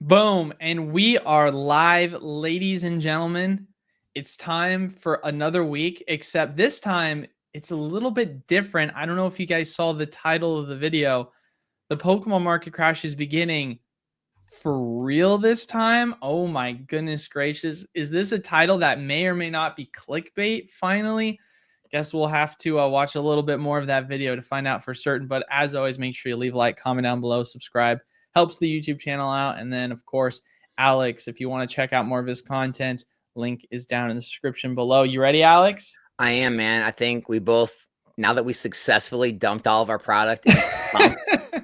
Boom. And we are live, ladies and gentlemen. It's time for another week, except this time it's a little bit different. I don't know if you guys saw the title of the video. The Pokemon market crash is beginning for real this time. Oh my goodness gracious. Is this a title that may or may not be clickbait finally? Guess we'll have to watch a little bit more of that video to find out for certain. But as always, make sure you leave a like, comment down below, subscribe. Helps the YouTube channel out. And then, of course, Alex, if you want to check out more of his content, link is down in the description below. You ready, Alex? I am, man. I think we both, now that we successfully dumped all of our product,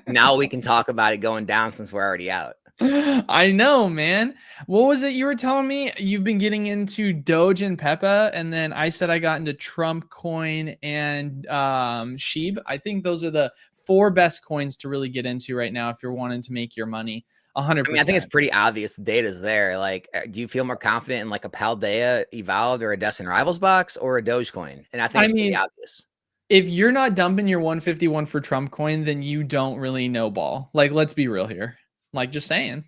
now we can talk about it going down since we're already out. I know, man. What was it you were telling me? You've been getting into Doge and Peppa, and then I said I got into Trump coin and Sheeb. I think those are the 4 best coins to really get into right now if you're wanting to make your money. 100%. I mean, I think it's pretty obvious. The data's there. Like, do you feel more confident in like a Paldea Evolved or a Destin Rivals box or a Dogecoin? And I think it's pretty obvious. If you're not dumping your 151 for Trump coin, then you don't really know ball. Like, let's be real here. Like, just saying.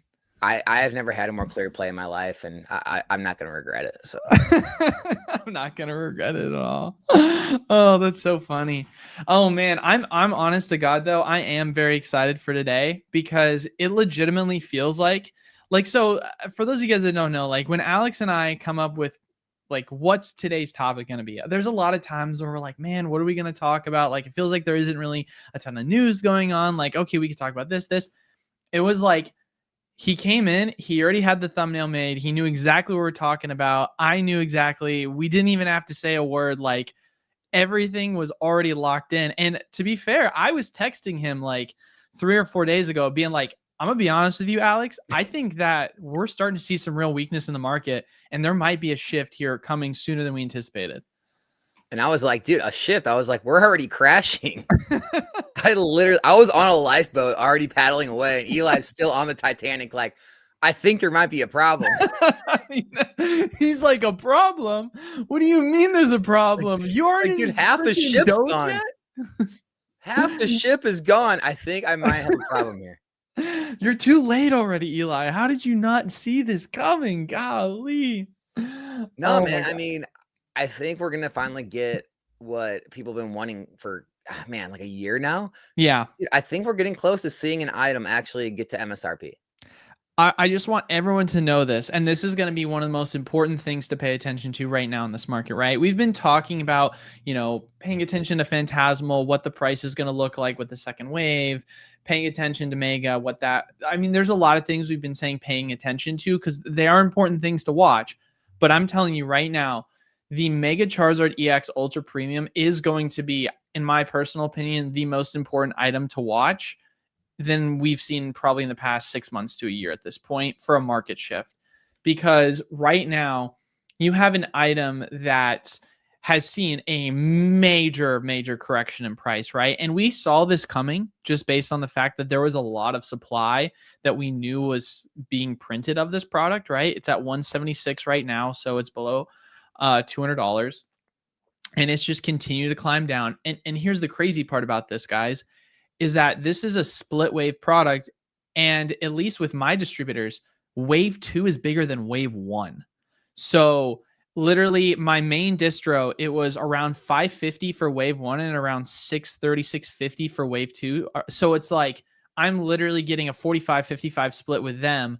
I have never had a more clear play in my life, and I'm not going to regret it. So I'm not going to regret it at all. Oh, that's so funny. Oh man, I'm honest to God though, I am very excited for today because it legitimately feels like so for those of you guys that don't know, like when Alex and I come up with like what's today's topic going to be, there's a lot of times where we're like, man, what are we going to talk about? Like it feels like there isn't really a ton of news going on. Like, okay, we could talk about this. It was like he came in, he already had the thumbnail made. He knew exactly what we're talking about. I knew exactly. We didn't even have to say a word. Like everything was already locked in. And to be fair, I was texting him like 3 or 4 days ago being like, I'm going to be honest with you, Alex. I think that we're starting to see some real weakness in the market and there might be a shift here coming sooner than we anticipated. And I was like, dude, a shift. I was like, we're already crashing. I was on a lifeboat already paddling away, and Eli's still on the Titanic. Like, I think there might be a problem. I mean, he's like, a problem? What do you mean there's a problem? You already, like, dude, half the ship's gone. Half the ship is gone. I think I might have a problem here. You're too late already, Eli. How did you not see this coming? Golly. No, man. I mean, I think we're going to finally get what people have been wanting for, man, like a year now. Yeah. I think we're getting close to seeing an item actually get to MSRP. I just want everyone to know this, and this is going to be one of the most important things to pay attention to right now in this market, right? We've been talking about, paying attention to Phantasmal, what the price is going to look like with the second wave, paying attention to Mega, there's a lot of things we've been saying paying attention to because they are important things to watch. But I'm telling you right now, the Mega Charizard EX Ultra Premium is going to be, in my personal opinion, the most important item to watch than we've seen probably in the past 6 months to a year at this point for a market shift. Because right now you have an item that has seen a major correction in price, right? And we saw this coming just based on the fact that there was a lot of supply that we knew was being printed of this product, right? It's at 176 right now, so it's below $200. And it's just continued to climb down. And here's the crazy part about this, guys, is that this is a split wave product. And at least with my distributors, wave 2 is bigger than wave 1. So literally my main distro, it was around 550 for wave 1 and around 630, 650 for wave 2. So it's like, I'm literally getting a 45-55 split with them.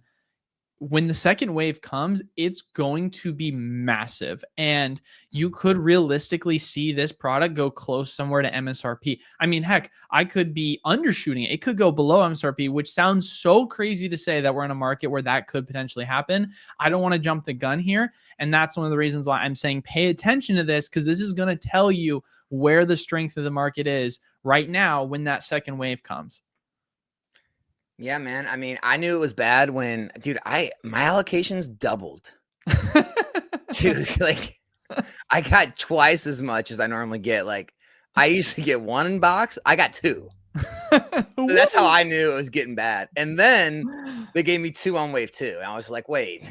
When the second wave comes, it's going to be massive. And you could realistically see this product go close somewhere to MSRP. I mean, heck, I could be undershooting it. It could go below MSRP, which sounds so crazy to say that we're in a market where that could potentially happen. I don't want to jump the gun here. And that's one of the reasons why I'm saying pay attention to this, because this is going to tell you where the strength of the market is right now when that second wave comes. Yeah, man. I mean, I knew it was bad when, dude, my allocations doubled. Dude, like, I got twice as much as I normally get. Like, I usually get 1 in box. I got 2. So that's how I knew it was getting bad. And then they gave me 2 on wave 2. And I was like, wait,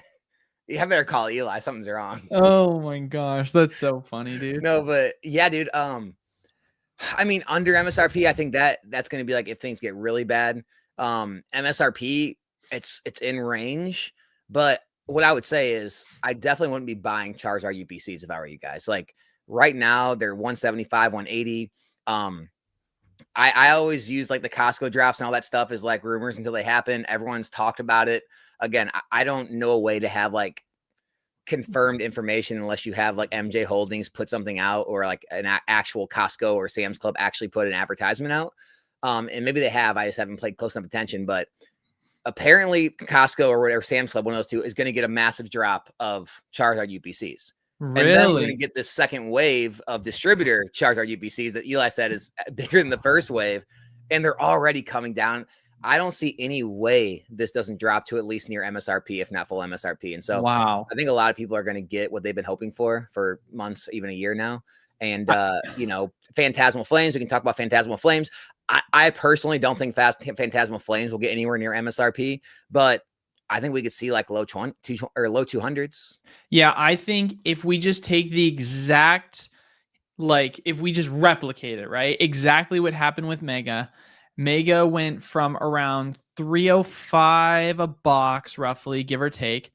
you better call Eli. Something's wrong. Oh my gosh. That's so funny, dude. No, but yeah, dude. I mean, under MSRP, I think that's going to be like if things get really bad. MSRP, it's in range, but what I would say is I definitely wouldn't be buying Charizard UPCs if I were you guys. Like right now, they're 175, 180. I always use like the Costco drops and all that stuff is like rumors until they happen. Everyone's talked about it. Again, I don't know a way to have like confirmed information unless you have like MJ Holdings put something out or like an actual Costco or Sam's Club actually put an advertisement out. And maybe they have. I just haven't paid close enough attention, but apparently Costco or whatever, Sam's Club, one of those two, is going to get a massive drop of Charizard UPCs. And then we're going to Really? get this second wave of distributor Charizard UPCs that Eli said is bigger than the first wave. And they're already coming down. I don't see any way this doesn't drop to at least near MSRP, if not full MSRP. And so Wow. I think a lot of people are going to get what they've been hoping for months, even a year now. And, you know, Phantasmal Flames, we can talk about Phantasmal Flames. I personally don't think Phantasmal Flames will get anywhere near MSRP, but I think we could see like low 20 or low 200s. Yeah, I think if we just take the exact, like, if we just replicate it, right? Exactly what happened with Mega. Mega went from around 305 a box, roughly, give or take,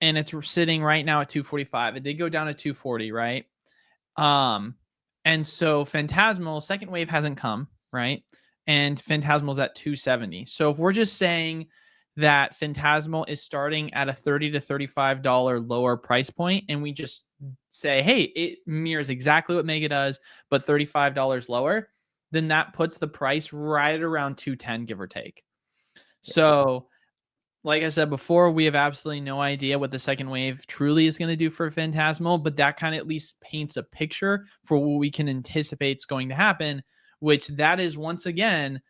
and it's sitting right now at 245. It did go down to 240, right? Um, and so Phantasmal second wave hasn't come, right? And Phantasmal's at 270. So if we're just saying that Phantasmal is starting at a $30 to $35 lower price point, and we just say, hey, it mirrors exactly what Mega does, but $35 lower, then that puts the price right around 210, give or take. So like I said before, we have absolutely no idea what the second wave truly is going to do for Phantasmal, but that kind of at least paints a picture for what we can anticipate is going to happen, which that is once again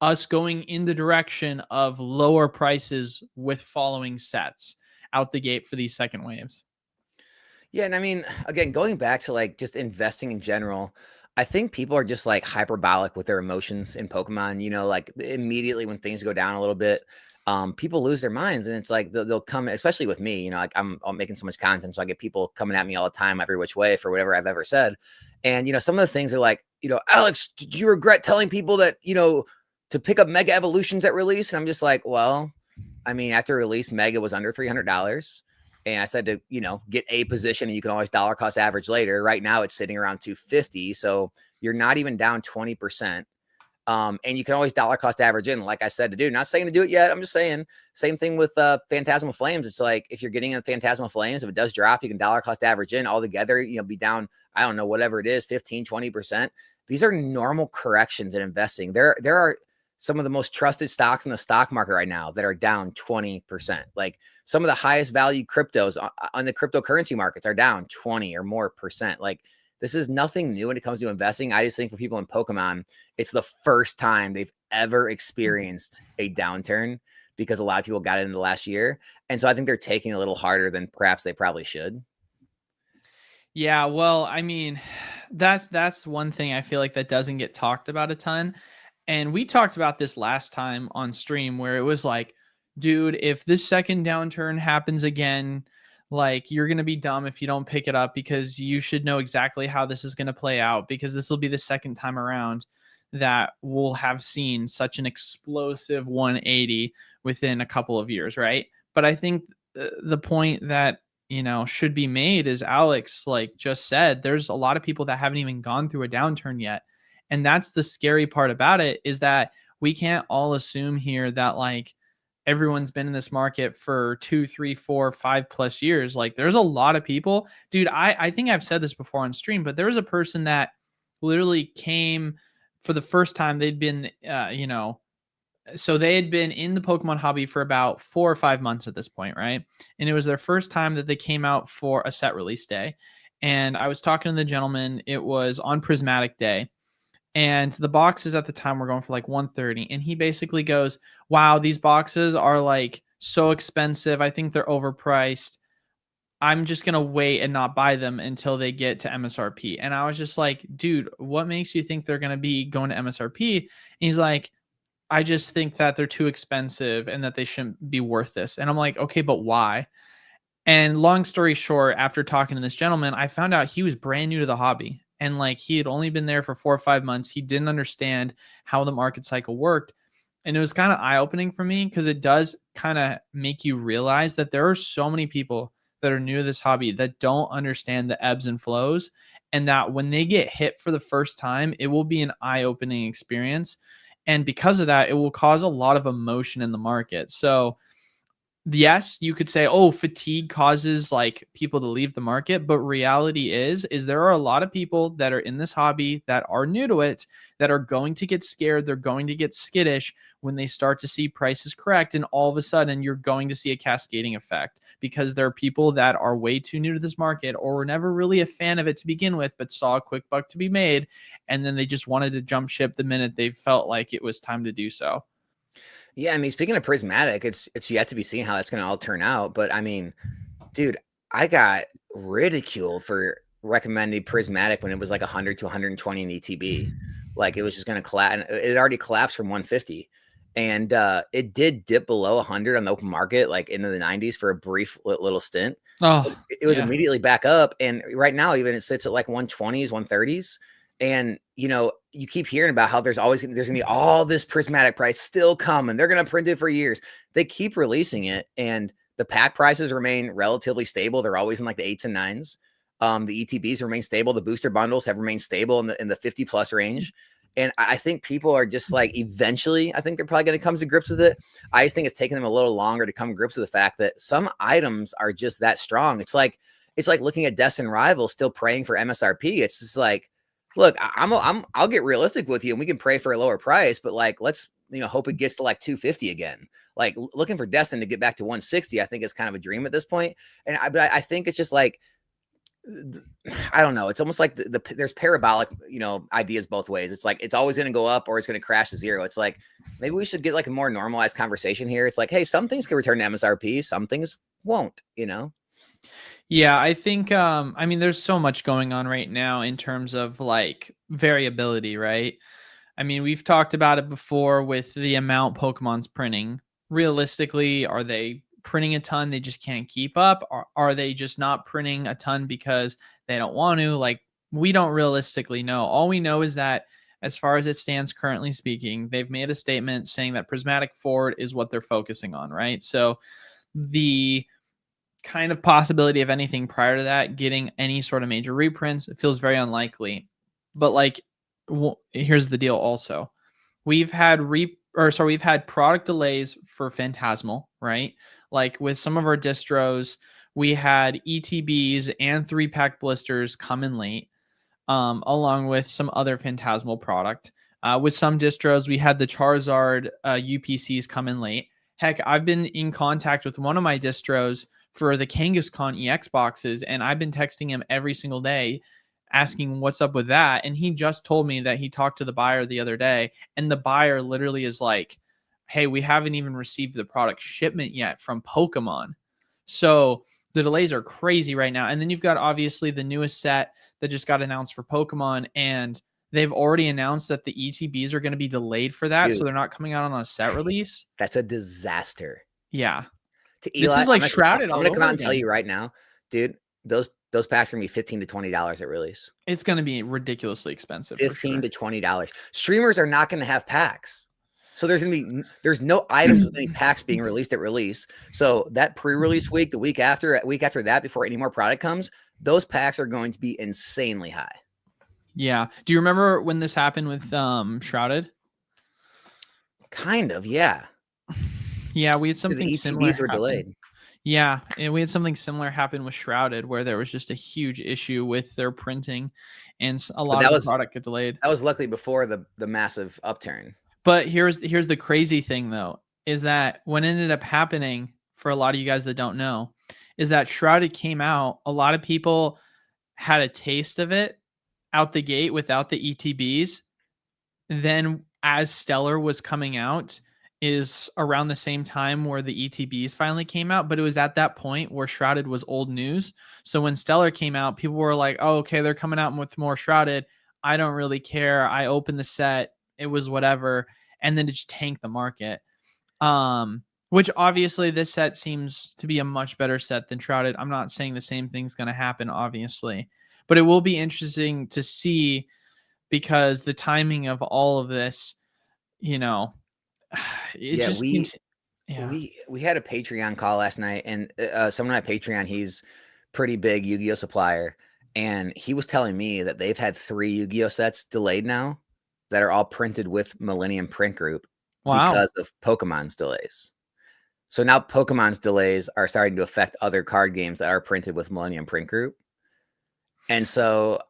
us going in the direction of lower prices with following sets out the gate for these second waves. Yeah. And I mean, again, going back to like just investing in general, I think people are just like hyperbolic with their emotions in Pokemon, you know, like immediately when things go down a little bit, people lose their minds, and it's like they'll come, especially with me, you know, like I'm making so much content. So I get people coming at me all the time, every which way for whatever I've ever said. And, you know, some of the things are like, you know, Alex, did you regret telling people that, you know, to pick up Mega Evolutions at release? And I'm just like, well, I mean, after release, Mega was under $300. And I said to, you know, get a position and you can always dollar cost average later. Right now it's sitting around 250. So you're not even down 20%. And you can always dollar cost average in, like I said to do. Not saying to do it yet. I'm just saying same thing with Phantasmal Flames. It's like if you're getting a Phantasmal Flames, if it does drop, you can dollar cost average in all together, you know, be down, I don't know, whatever it is, 15, 20%. These are normal corrections in investing. There are some of the most trusted stocks in the stock market right now that are down 20%. Like some of the highest value cryptos on the cryptocurrency markets are down 20 or more percent. Like this is nothing new when it comes to investing. I just think for people in Pokemon, it's the first time they've ever experienced a downturn because a lot of people got it in the last year. And so I think they're taking a little harder than perhaps they probably should. Yeah, well, I mean, that's one thing I feel like that doesn't get talked about a ton. And we talked about this last time on stream where it was like, dude, if this second downturn happens again, like you're going to be dumb if you don't pick it up because you should know exactly how this is going to play out because this will be the second time around that we'll have seen such an explosive 180 within a couple of years, right? But I think the point that should be made is Alex like just said, there's a lot of people that haven't even gone through a downturn yet. And that's the scary part about it is that we can't all assume here that like everyone's been in this market for 2, 3, 4, 5+ years. Like there's a lot of people, dude. I think I've said this before on stream, but there was a person that literally came for the first time. They'd been, so they had been in the Pokemon hobby for about 4 or 5 months at this point, right? And it was their first time that they came out for a set release day. And I was talking to the gentleman. It was on Prismatic Day. And the boxes at the time were going for like 130. And he basically goes, wow, these boxes are like so expensive. I think they're overpriced. I'm just going to wait and not buy them until they get to MSRP. And I was just like, dude, what makes you think they're going to be going to MSRP? And he's like, I just think that they're too expensive and that they shouldn't be worth this. And I'm like, okay, but why? And long story short, after talking to this gentleman, I found out he was brand new to the hobby. And like he had only been there for 4 or 5 months. He didn't understand how the market cycle worked. And it was kind of eye-opening for me because it does kind of make you realize that there are so many people that are new to this hobby that don't understand the ebbs and flows, and that when they get hit for the first time, it will be an eye-opening experience. And because of that, it will cause a lot of emotion in the market. So yes, you could say, oh, fatigue causes like people to leave the market, but reality is there are a lot of people that are in this hobby that are new to it that are going to get scared, they're going to get skittish when they start to see prices correct, and all of a sudden you're going to see a cascading effect because there are people that are way too new to this market or were never really a fan of it to begin with but saw a quick buck to be made, and then they just wanted to jump ship the minute they felt like it was time to do so. Yeah, I mean, speaking of prismatic, it's yet to be seen how that's going to all turn out. But I mean, dude, I got ridiculed for recommending prismatic when it was like 100 to 120 in ETB. Like it was just going to collapse. It already collapsed from 150, and it did dip below 100 on the open market, like into the 90s for a brief little stint. But Oh, it was yeah. immediately back up, and right now even it sits at like 120s, 130s. And you know, you keep hearing about how there's gonna be all this prismatic price still coming. They're gonna print it for years. They keep releasing it, and the pack prices remain relatively stable. They're always in like the 8s and 9s. The ETBs remain stable. The booster bundles have remained stable in the 50 plus range. And I think people are just like, eventually, I think they're probably going to come to grips with it. I just think it's taking them a little longer to come to grips with the fact that some items are just that strong. It's like looking at Destin Rival, still praying for MSRP. It's just like, look, I'll get realistic with you, and we can pray for a lower price, but like, let's, you know, hope it gets to like 250 again. Like looking for Destin to get back to 160, I think is kind of a dream at this point. And I think it's just like, I don't know. It's almost like there's parabolic, you know, ideas both ways. It's like it's always going to go up or it's going to crash to zero. It's like maybe we should get like a more normalized conversation here. It's like, hey, some things can return to MSRP, some things won't. You know? Yeah, I think I mean there's so much going on right now in terms of like variability, right? I mean, we've talked about it before with the amount Pokemon's printing. Realistically, are they printing a ton they just can't keep up? Or are they just not printing a ton because they don't want to? Like, we don't realistically know. All we know is that as far as it stands currently speaking, they've made a statement saying that Prismatic Forward is what they're focusing on, right? So the kind of possibility of anything prior to that getting any sort of major reprints, it feels very unlikely. But like, here's the deal also. We've had product delays for Phantasmal, right? Like with some of our distros, we had ETBs and 3-pack blisters come in late, along with some other Phantasmal product. With some distros, we had the Charizard UPCs come in late. Heck, I've been in contact with one of my distros for the Kangaskhan EX boxes, and I've been texting him every single day asking what's up with that. And he just told me that he talked to the buyer the other day, and the buyer literally is like, hey, we haven't even received the product shipment yet from Pokemon. So the delays are crazy right now. And then you've got obviously the newest set that just got announced for Pokemon, and they've already announced that the ETBs are going to be delayed for that. Dude, So they're not coming out on a set release. that's a disaster. Yeah. To This Eli, is like Shrouded I'm all gonna come over out and tell again. you right now, dude, those packs are gonna be $15 to $20 at release. It's going to be ridiculously expensive for 15 sure. to $20. Streamers are not gonna have packs. So there's no items with any packs being released at release. So that pre-release week, the week after that, before any more product comes, those packs are going to be insanely high. Yeah. Do you remember when this happened with Shrouded? Kind of, yeah. Yeah, we had The something similar ETBs were happen. delayed. Yeah, and we had something similar happen with Shrouded where there was just a huge issue with their printing and a But lot of the product got delayed. that was luckily before the massive upturn. But here's the crazy thing though, is that what ended up happening for a lot of you guys that don't know is that Shrouded came out, a lot of people had a taste of it out the gate without the ETBs. Then as Stellar was coming out is around the same time where the ETBs finally came out, but it was at that point where Shrouded was old news. So when Stellar came out, people were like, "Oh, okay, they're coming out with more Shrouded. I don't really care. I opened the set. It was whatever." And then it just tanked the market. Which obviously this set seems to be a much better set than Shrouded. I'm not saying the same thing's going to happen, obviously, but it will be interesting to see because the timing of all of this, you know, it Yeah, just yeah. we had a Patreon call last night, and someone on Patreon, he's pretty big Yu-Gi-Oh supplier, and he was telling me that they've had 3 Yu-Gi-Oh sets delayed now that are all printed with Millennium Print Group Wow. because of Pokemon's delays. So now Pokemon's delays are starting to affect other card games that are printed with Millennium Print Group. And so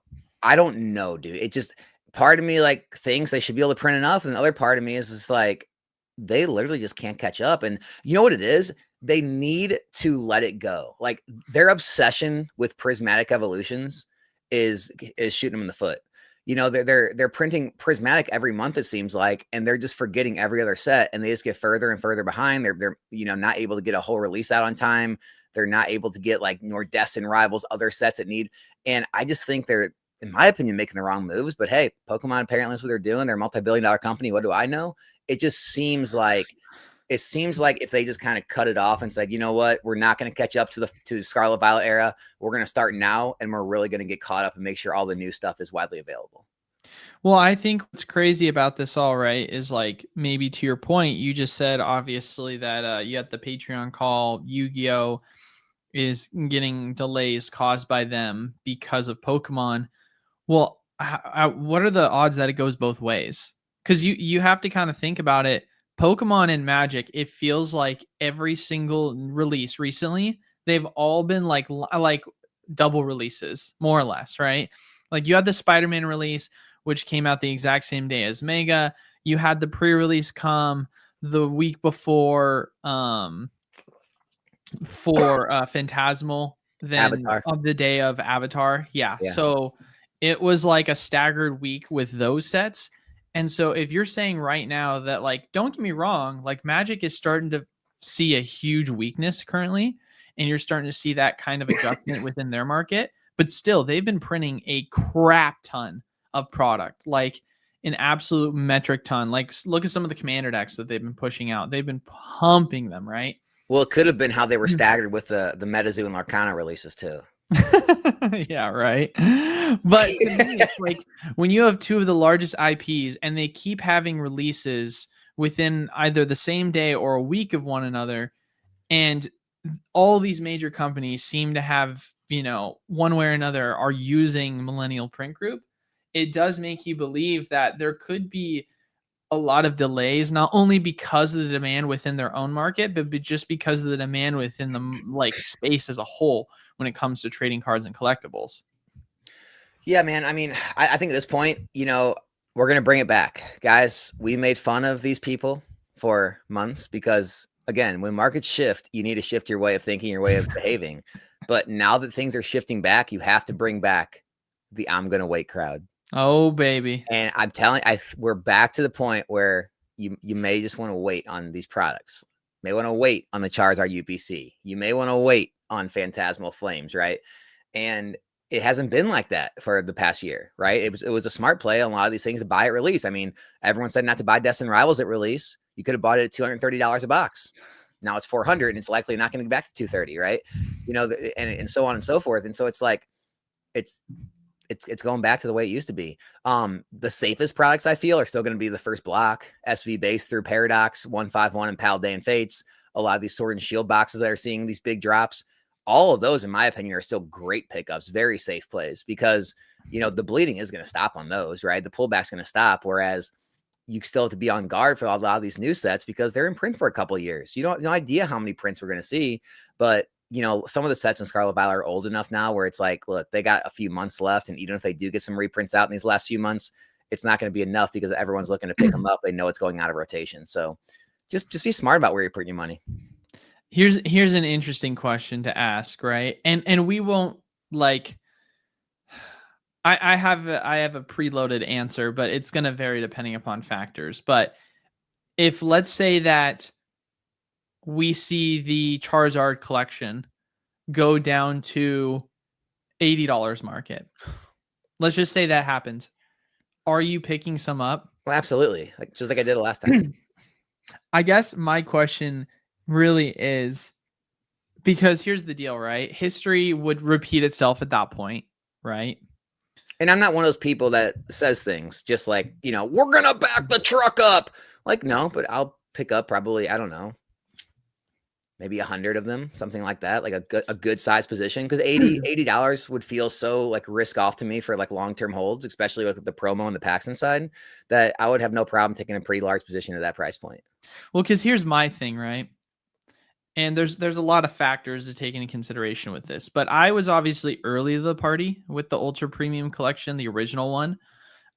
I don't know, dude. It just part of me like thinks they should be able to print enough, and the other part of me is just like they literally just can't catch up. And you know what it is? They need to let it go. Like their obsession with prismatic evolutions is shooting them in the foot. You know, they're printing prismatic every month, it seems like, and they're just forgetting every other set, and they just get further and further behind. They're you know not able to get a whole release out on time. They're not able to get like Nordestin Rivals, other sets that need. And I just think they're, in my opinion, making the wrong moves. But hey, Pokemon apparently is what they're doing. They're a multi-billion-dollar company. What do I know? It just seems like if they just kind of cut it off and said, you know what, we're not going to catch up to the Scarlet Violet era. We're going to start now, and we're really going to get caught up and make sure all the new stuff is widely available. Well, I think what's crazy about this all right is like maybe to your point, you just said obviously that you had the Patreon call, Yu-Gi-Oh is getting delays caused by them because of Pokemon. Well, what are the odds that it goes both ways? Because you have to kind of think about it. Pokemon and Magic, it feels like every single release recently, they've all been like double releases, more or less, right? Like you had the Spider-Man release, which came out the exact same day as Mega. You had the pre-release come the week before for Phantasmal, then Avatar. of the day of Avatar. Yeah. Yeah. So it was like a staggered week with those sets. And so if you're saying right now that like don't get me wrong, like Magic is starting to see a huge weakness currently, and you're starting to see that kind of adjustment within their market, but still they've been printing a crap ton of product, like an absolute metric ton. Like look at some of the commander decks that they've been pushing out. They've been pumping them, right? Well, it could have been how they were staggered with the MetaZoo and Larcana releases too. Yeah, right. But to me, it's like when you have 2 of the largest IPs and they keep having releases within either the same day or a week of one another, and all these major companies seem to have, you know, one way or another are using Millennial Print Group, it does make you believe that there could be a lot of delays, not only because of the demand within their own market, but just because of the demand within the like space as a whole when it comes to trading cards and collectibles. Yeah, man. I mean, I think at this point, you know, we're going to bring it back. Guys, we made fun of these people for months because, again, when markets shift, you need to shift your way of thinking, your way of behaving. But now that things are shifting back, you have to bring back the I'm going to wait crowd. Oh, baby. And I'm telling you, we're back to the point where you may just want to wait on these products. You may want to wait on the Charizard UPC. You may want to wait on Phantasmal Flames, right? And it hasn't been like that for the past year, right? It was a smart play on a lot of these things to buy at release. I mean, everyone said not to buy Destin Rivals at release. You could have bought it at $230 a box. Now it's $400, and it's likely not going to get back to $230, right? You know, and so on and so forth. And so it's like it's going back to the way it used to be. The safest products I feel are still going to be the first block, SV base through Paradox, 151 and Paldean Fates. A lot of these Sword and Shield boxes that are seeing these big drops. All of those, in my opinion, are still great pickups, very safe plays because, you know, the bleeding is going to stop on those, right? The pullback's going to stop. Whereas you still have to be on guard for a lot of these new sets because they're in print for a couple of years. You don't have no idea how many prints we're going to see, but you know, some of the sets in Scarlet Violet are old enough now where it's like, look, they got a few months left. And even if they do get some reprints out in these last few months, it's not going to be enough because everyone's looking to pick them up. They know it's going out of rotation. So just be smart about where you're putting your money. Here's an interesting question to ask, right? And we won't like I have a preloaded answer, but it's going to vary depending upon factors. But if let's say that we see the Charizard collection go down to $80 market. Let's just say that happens. Are you picking some up? Well, absolutely. Like just like I did the last time. I guess my question really is because here's the deal, right? History would repeat itself at that point, right? And I'm not one of those people that says things just like, you know, we're going to back the truck up. Like, no, but I'll pick up probably, I don't know, maybe 100 of them, something like that, like a good size position. Because $80 would feel so like risk off to me for like long-term holds, especially with the promo and the packs inside, that I would have no problem taking a pretty large position at that price point. Well, because here's my thing, right? And there's a lot of factors to take into consideration with this, but I was obviously early to the party with the ultra premium collection, the original one.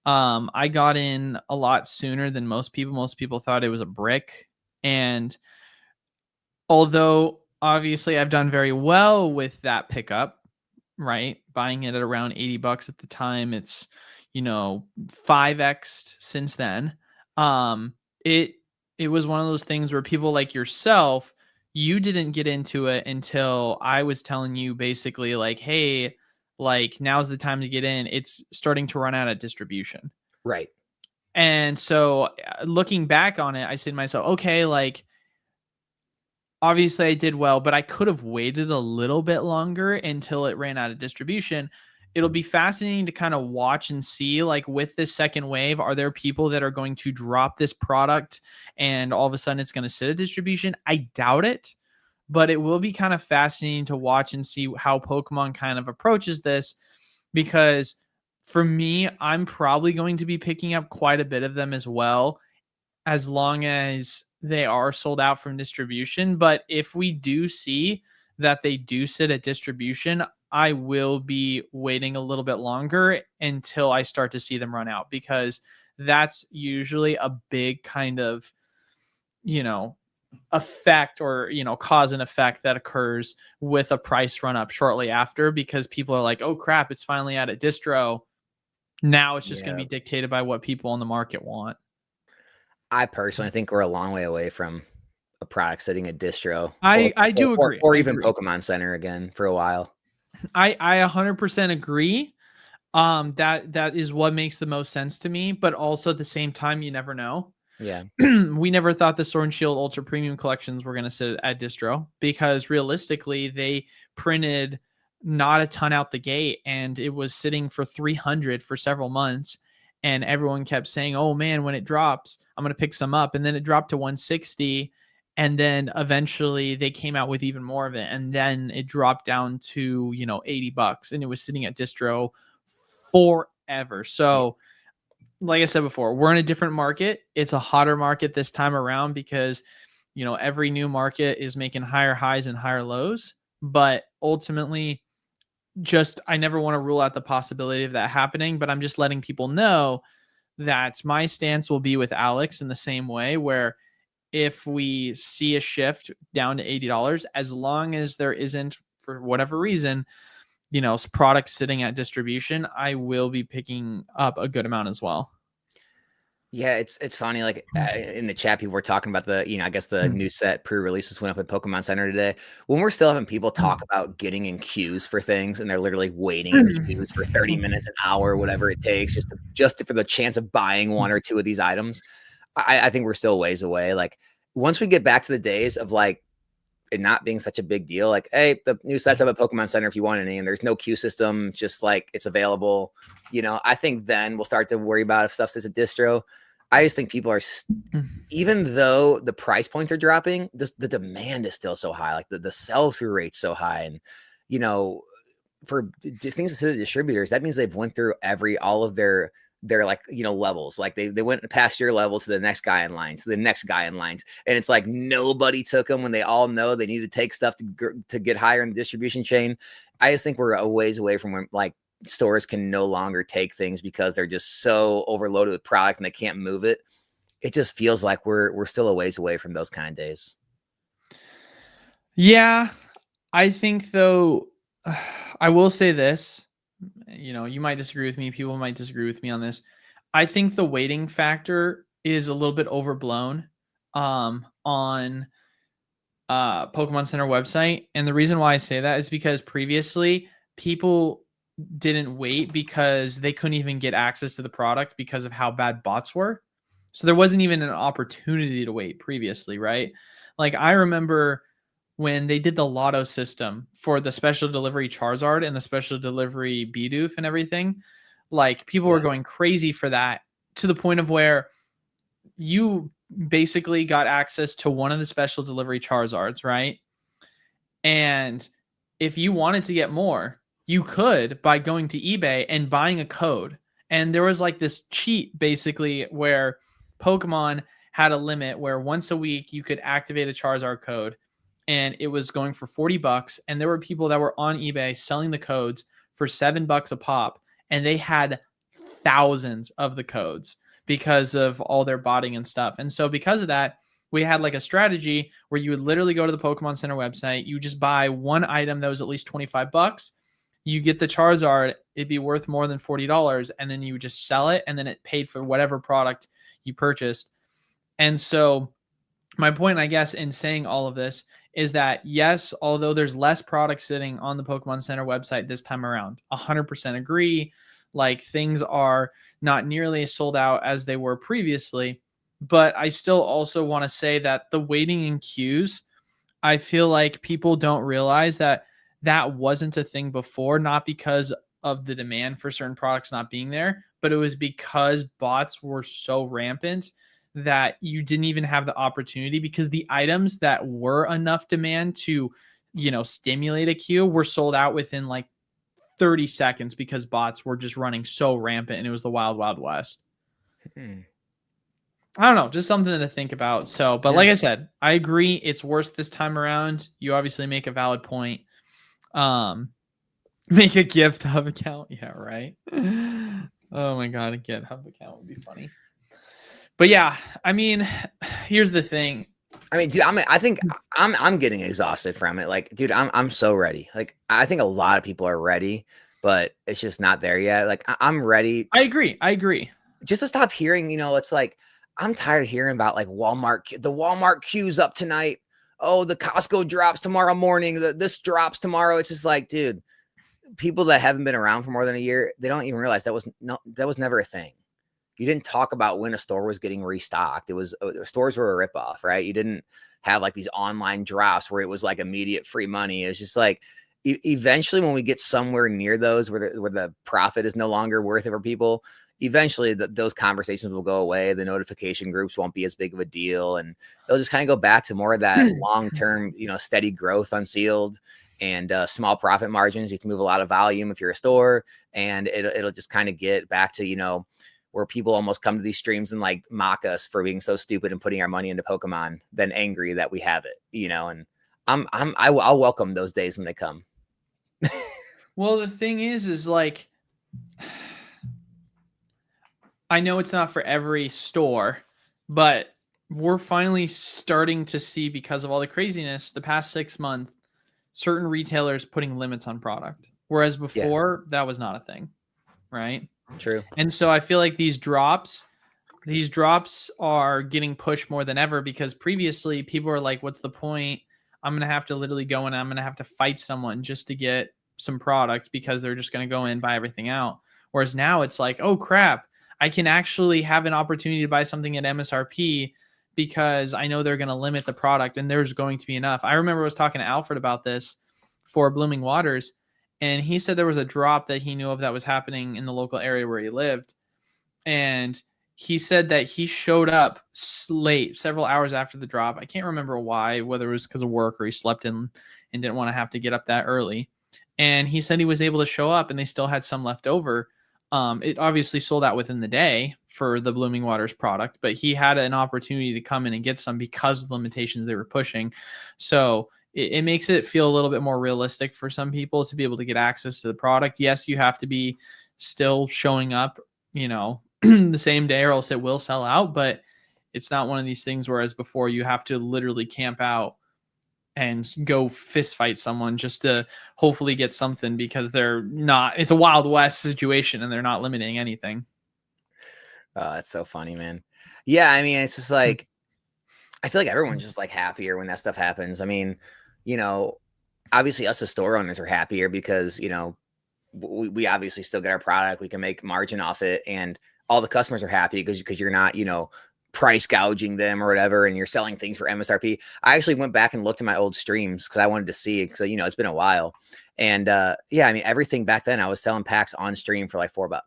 I got in a lot sooner than most people. Most people thought it was a brick, and although obviously I've done very well with that pickup, right? Buying it at around $80 at the time, it's 5x since then. Um, it it was one of those things where people like yourself, you didn't get into it until I was telling you basically like, hey, like now's the time to get in. It's starting to run out of distribution. Right. And so looking back on it, I said to myself, okay, like obviously I did well, but I could have waited a little bit longer until it ran out of distribution. It'll be fascinating to kind of watch and see, like with this second wave, are there people that are going to drop this product and all of a sudden it's going to sit at distribution? I doubt it, but it will be kind of fascinating to watch and see how Pokemon kind of approaches this, because for me, I'm probably going to be picking up quite a bit of them as well, as long as they are sold out from distribution. But if we do see that they do sit at distribution, I will be waiting a little bit longer until I start to see them run out, because that's usually a big kind of, effect, or, cause and effect that occurs with a price run up shortly after, because people are like, oh crap, it's finally out at distro. Now it's just going to be dictated by what people on the market want. I personally think we're a long way away from a product sitting at distro. I do agree. Or even Pokemon Center again for a while. I 100% agree. That is what makes the most sense to me, but also at the same time, you never know. Yeah. We never thought the Sword and Shield Ultra Premium collections were going to sit at distro, because realistically they printed not a ton out the gate, and it was sitting for 300 for several months, and everyone kept saying, oh man, when it drops I'm going to pick some up. And then it dropped to 160, and then eventually they came out with even more of it, and then it dropped down to $80, and it was sitting at distro forever. So like I said before, we're in a different market. It's a hotter market this time around, because every new market is making higher highs and higher lows. But ultimately, I never want to rule out the possibility of that happening, but I'm just letting people know that my stance will be with Alex in the same way, where if we see a shift down to $80, as long as there isn't, for whatever reason, product sitting at distribution, I will be picking up a good amount as well. Yeah, it's funny. Like in the chat, people were talking about the, I guess the new set pre-releases went up at Pokemon Center today. When we're still having people talk about getting in queues for things, and they're literally waiting in queues for 30 minutes, an hour, whatever it takes, just for the chance of buying one or two of these items. I think we're still ways away. Like once we get back to the days of like it not being such a big deal, like, hey, the new set's up at Pokemon Center if you want any, and there's no queue system, just like it's available. I think then we'll start to worry about if stuff sits at distro. I just think people are, even though the price points are dropping, the demand is still so high. Like the sell-through rate's so high. And, for things to the distributors, that means they've went through all of their like, levels. Like they went past your level to the next guy in line, to the next guy in lines. And it's like nobody took them when they all know they need to take stuff to get higher in the distribution chain. I just think we're a ways away from when like stores can no longer take things because they're just so overloaded with product and they can't move it. It just feels like we're still a ways away from those kind of days. Yeah, I think though, I will say this, you might disagree with me. People might disagree with me on this. I think the waiting factor is a little bit overblown on Pokemon Center website. And the reason why I say that is because previously people didn't wait because they couldn't even get access to the product because of how bad bots were. So there wasn't even an opportunity to wait previously, right? Like I remember when they did the lotto system for the special delivery Charizard and the special delivery Bidoof and everything, like people were going crazy for that, to the point of where you basically got access to one of the special delivery Charizards, right? And if you wanted to get more, you could by going to eBay and buying a code. And there was like this cheat basically where Pokemon had a limit where once a week you could activate a Charizard code and it was going for $40. And there were people that were on eBay selling the codes for $7 a pop. And they had thousands of the codes because of all their botting and stuff. And so because of that, we had like a strategy where you would literally go to the Pokemon Center website, you just buy one item that was at least $25. You get the Charizard, it'd be worth more than $40, and then you would just sell it, and then it paid for whatever product you purchased. And so my point, I guess, in saying all of this is that yes, although there's less product sitting on the Pokemon Center website this time around, 100% agree. Like things are not nearly as sold out as they were previously. But I still also want to say that the waiting in queues, I feel like people don't realize that that wasn't a thing before, not because of the demand for certain products not being there, but it was because bots were so rampant that you didn't even have the opportunity because the items that were enough demand to, stimulate a queue were sold out within like 30 seconds because bots were just running so rampant and it was the wild, wild west. I don't know, just something to think about. So, but like I said, I agree. It's worse this time around. You obviously make a valid point. Make a GitHub account. Yeah, right. Oh my God, a GitHub account would be funny. But yeah, I mean, here's the thing. I mean, dude, I think I'm getting exhausted from it. Like, dude, I'm so ready. Like, I think a lot of people are ready, but it's just not there yet. Like, I'm ready. I agree. Just to stop hearing, it's like, I'm tired of hearing about like the Walmart queue's up tonight. Oh, the Costco drops tomorrow morning. This drops tomorrow. It's just like, dude, people that haven't been around for more than a year, they don't even realize that was never a thing. You didn't talk about when a store was getting restocked. It was stores were a ripoff, right? You didn't have like these online drops where it was like immediate free money. It's just like eventually when we get somewhere near those where the profit is no longer worth it for people, eventually those conversations will go away. The notification groups won't be as big of a deal. And they'll just kind of go back to more of that long-term, steady growth unsealed and small profit margins. You can move a lot of volume if you're a store, and it'll just kind of get back to, where people almost come to these streams and like mock us for being so stupid and putting our money into Pokemon, then angry that we have it, and I'll welcome those days when they come. Well, the thing is like, I know it's not for every store, but we're finally starting to see, because of all the craziness the past 6 months, certain retailers putting limits on product. Whereas before that was not a thing, right? True. And so I feel like these drops are getting pushed more than ever, because previously people were like, what's the point? I'm going to have to literally go in and I'm going to have to fight someone just to get some product because they're just going to go in and buy everything out. Whereas now it's like, oh crap, I can actually have an opportunity to buy something at MSRP because I know they're going to limit the product and there's going to be enough. I remember I was talking to Alfred about this for Blooming Waters, and he said there was a drop that he knew of that was happening in the local area where he lived. And he said that he showed up late, several hours after the drop. I can't remember why, whether it was because of work or he slept in and didn't want to have to get up that early. And he said he was able to show up and they still had some left over. It obviously sold out within the day for the Blooming Waters product, but he had an opportunity to come in and get some because of the limitations they were pushing. So it makes it feel a little bit more realistic for some people to be able to get access to the product. Yes, you have to be still showing up, the same day or else it will sell out, but it's not one of these things whereas before you have to literally camp out and go fist fight someone just to hopefully get something because it's a Wild West situation and they're not limiting anything. Oh, that's so funny, man. Yeah. I mean, it's just like, I feel like everyone's just like happier when that stuff happens. I mean, obviously us as store owners are happier because, we obviously still get our product. We can make margin off it, and all the customers are happy because you're not, price gouging them or whatever, and you're selling things for MSRP. I actually went back and looked at my old streams because I wanted to see it, because it's been a while. And I mean, everything back then I was selling packs on stream for like $4.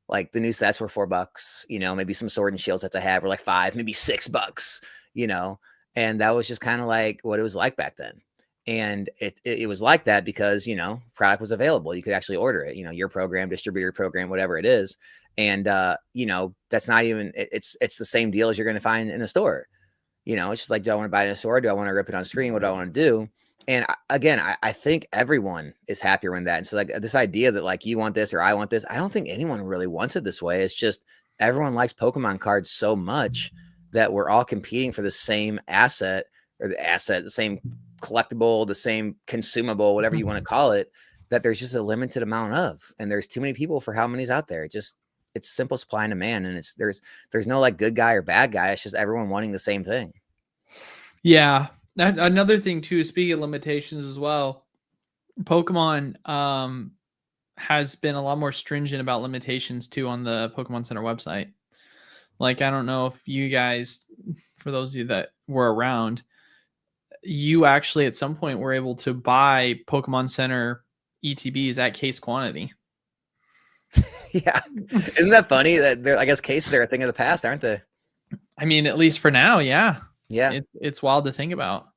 Like the new sets were $4, you know, maybe some sword and shield sets I had were like $5, maybe $6, you know, and that was just kind of like what it was like back then. And it was like that because, you know, product was available. You could actually order it, you know, your program, distributor program, whatever it is. And, you know, that's not even, it's the same deal as you're going to find in a store. You know, it's just like, do I want to buy it in a store? Do I want to rip it on screen? What do I want to do? And again, I think everyone is happier when that. And so like this idea that like you want this or I want this, I don't think anyone really wants it this way. It's just everyone likes Pokemon cards so much that we're all competing for the same asset or the same collectible, the same consumable, whatever you want to call it, that there's just a limited amount of, and there's too many people for how many's out there. It's simple supply and demand. And there's no like good guy or bad guy. It's just everyone wanting the same thing. Yeah. Another thing too, speaking of limitations as well, Pokemon has been a lot more stringent about limitations too on the Pokemon Center website. Like, I don't know if you guys, for those of you that were around, you actually at some point were able to buy Pokemon Center ETBs at case quantity. Yeah. Isn't that funny that I guess cases are a thing of the past, aren't they? I mean, at least for now, yeah. Yeah. It's wild to think about.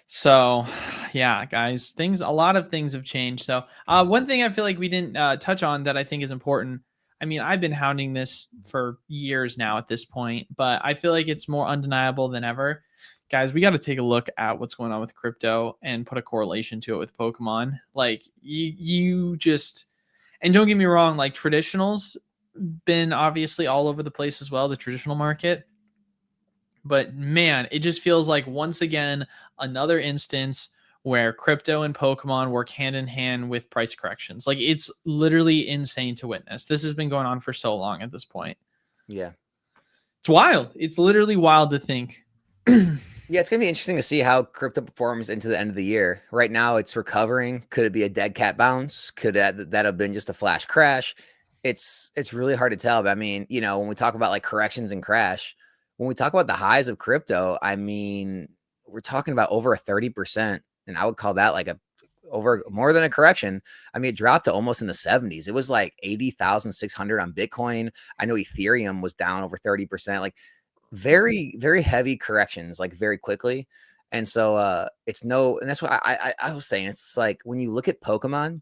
So, yeah, guys, a lot of things have changed. So, one thing I feel like we didn't touch on that I think is important. I mean, I've been hounding this for years now at this point, but I feel like it's more undeniable than ever. Guys, we got to take a look at what's going on with crypto and put a correlation to it with Pokemon. Like you just, and don't get me wrong, like traditionals been obviously all over the place as well, the traditional market. But man, it just feels like once again, another instance where crypto and Pokemon work hand in hand with price corrections. Like it's literally insane to witness. This has been going on for so long at this point. Yeah. It's wild. It's literally wild to think. Yeah, it's going to be interesting to see how crypto performs into the end of the year. Right now, it's recovering. Could it be a dead cat bounce? Could that have been just a flash crash? It's really hard to tell. But I mean, you know, when we talk about like corrections and crash, when we talk about the highs of crypto, I mean, we're talking about over a 30%, and I would call that like over more than a correction. I mean, it dropped to almost in the 70s. It was like 80,600 on Bitcoin. I know Ethereum was down over 30%. Like very, very heavy corrections, like very quickly. And so and that's what I was saying. It's like when you look at Pokemon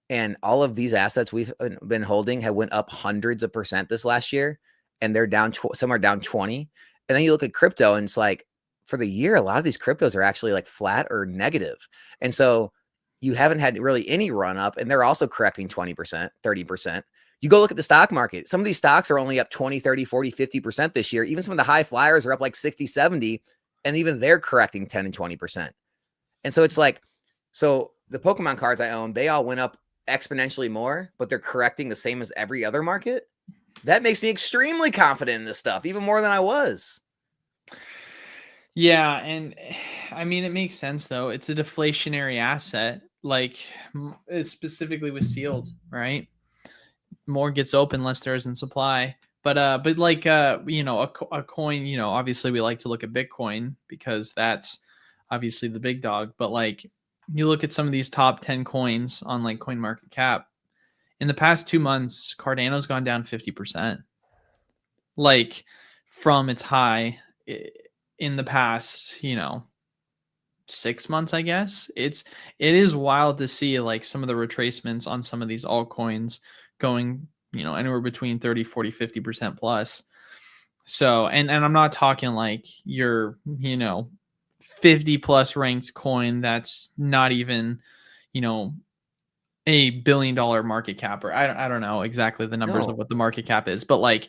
and all of these assets we've been holding have went up hundreds of percent this last year, and they're down, some are down 20. And then you look at crypto and it's like for the year, a lot of these cryptos are actually like flat or negative. And so you haven't had really any run up, and they're also correcting 20%, 30%. You go look at the stock market. Some of these stocks are only up 20, 30, 40, 50% this year. Even some of the high flyers are up like 60, 70, and even they're correcting 10 and 20%. And so it's like, so the Pokemon cards I own, they all went up exponentially more, but they're correcting the same as every other market. That makes me extremely confident in this stuff, even more than I was. Yeah, and I mean, it makes sense though. It's a deflationary asset, like specifically with sealed, right? More gets open, less there is in supply. But like you know, a coin, you know, obviously we like to look at Bitcoin because that's obviously the big dog. But like you look at some of these top 10 coins on like Coin Market Cap. In the past 2 months, Cardano's gone down 50%. Like from its high in the past, you know, 6 months, I guess. It is wild to see like some of the retracements on some of these altcoins going, you know, anywhere between 30, 40, 50% plus. So, and I'm not talking like your, you know, 50 plus ranked coin that's not even, you know, $1 billion market cap, or I don't know exactly the numbers of what the market cap is, but like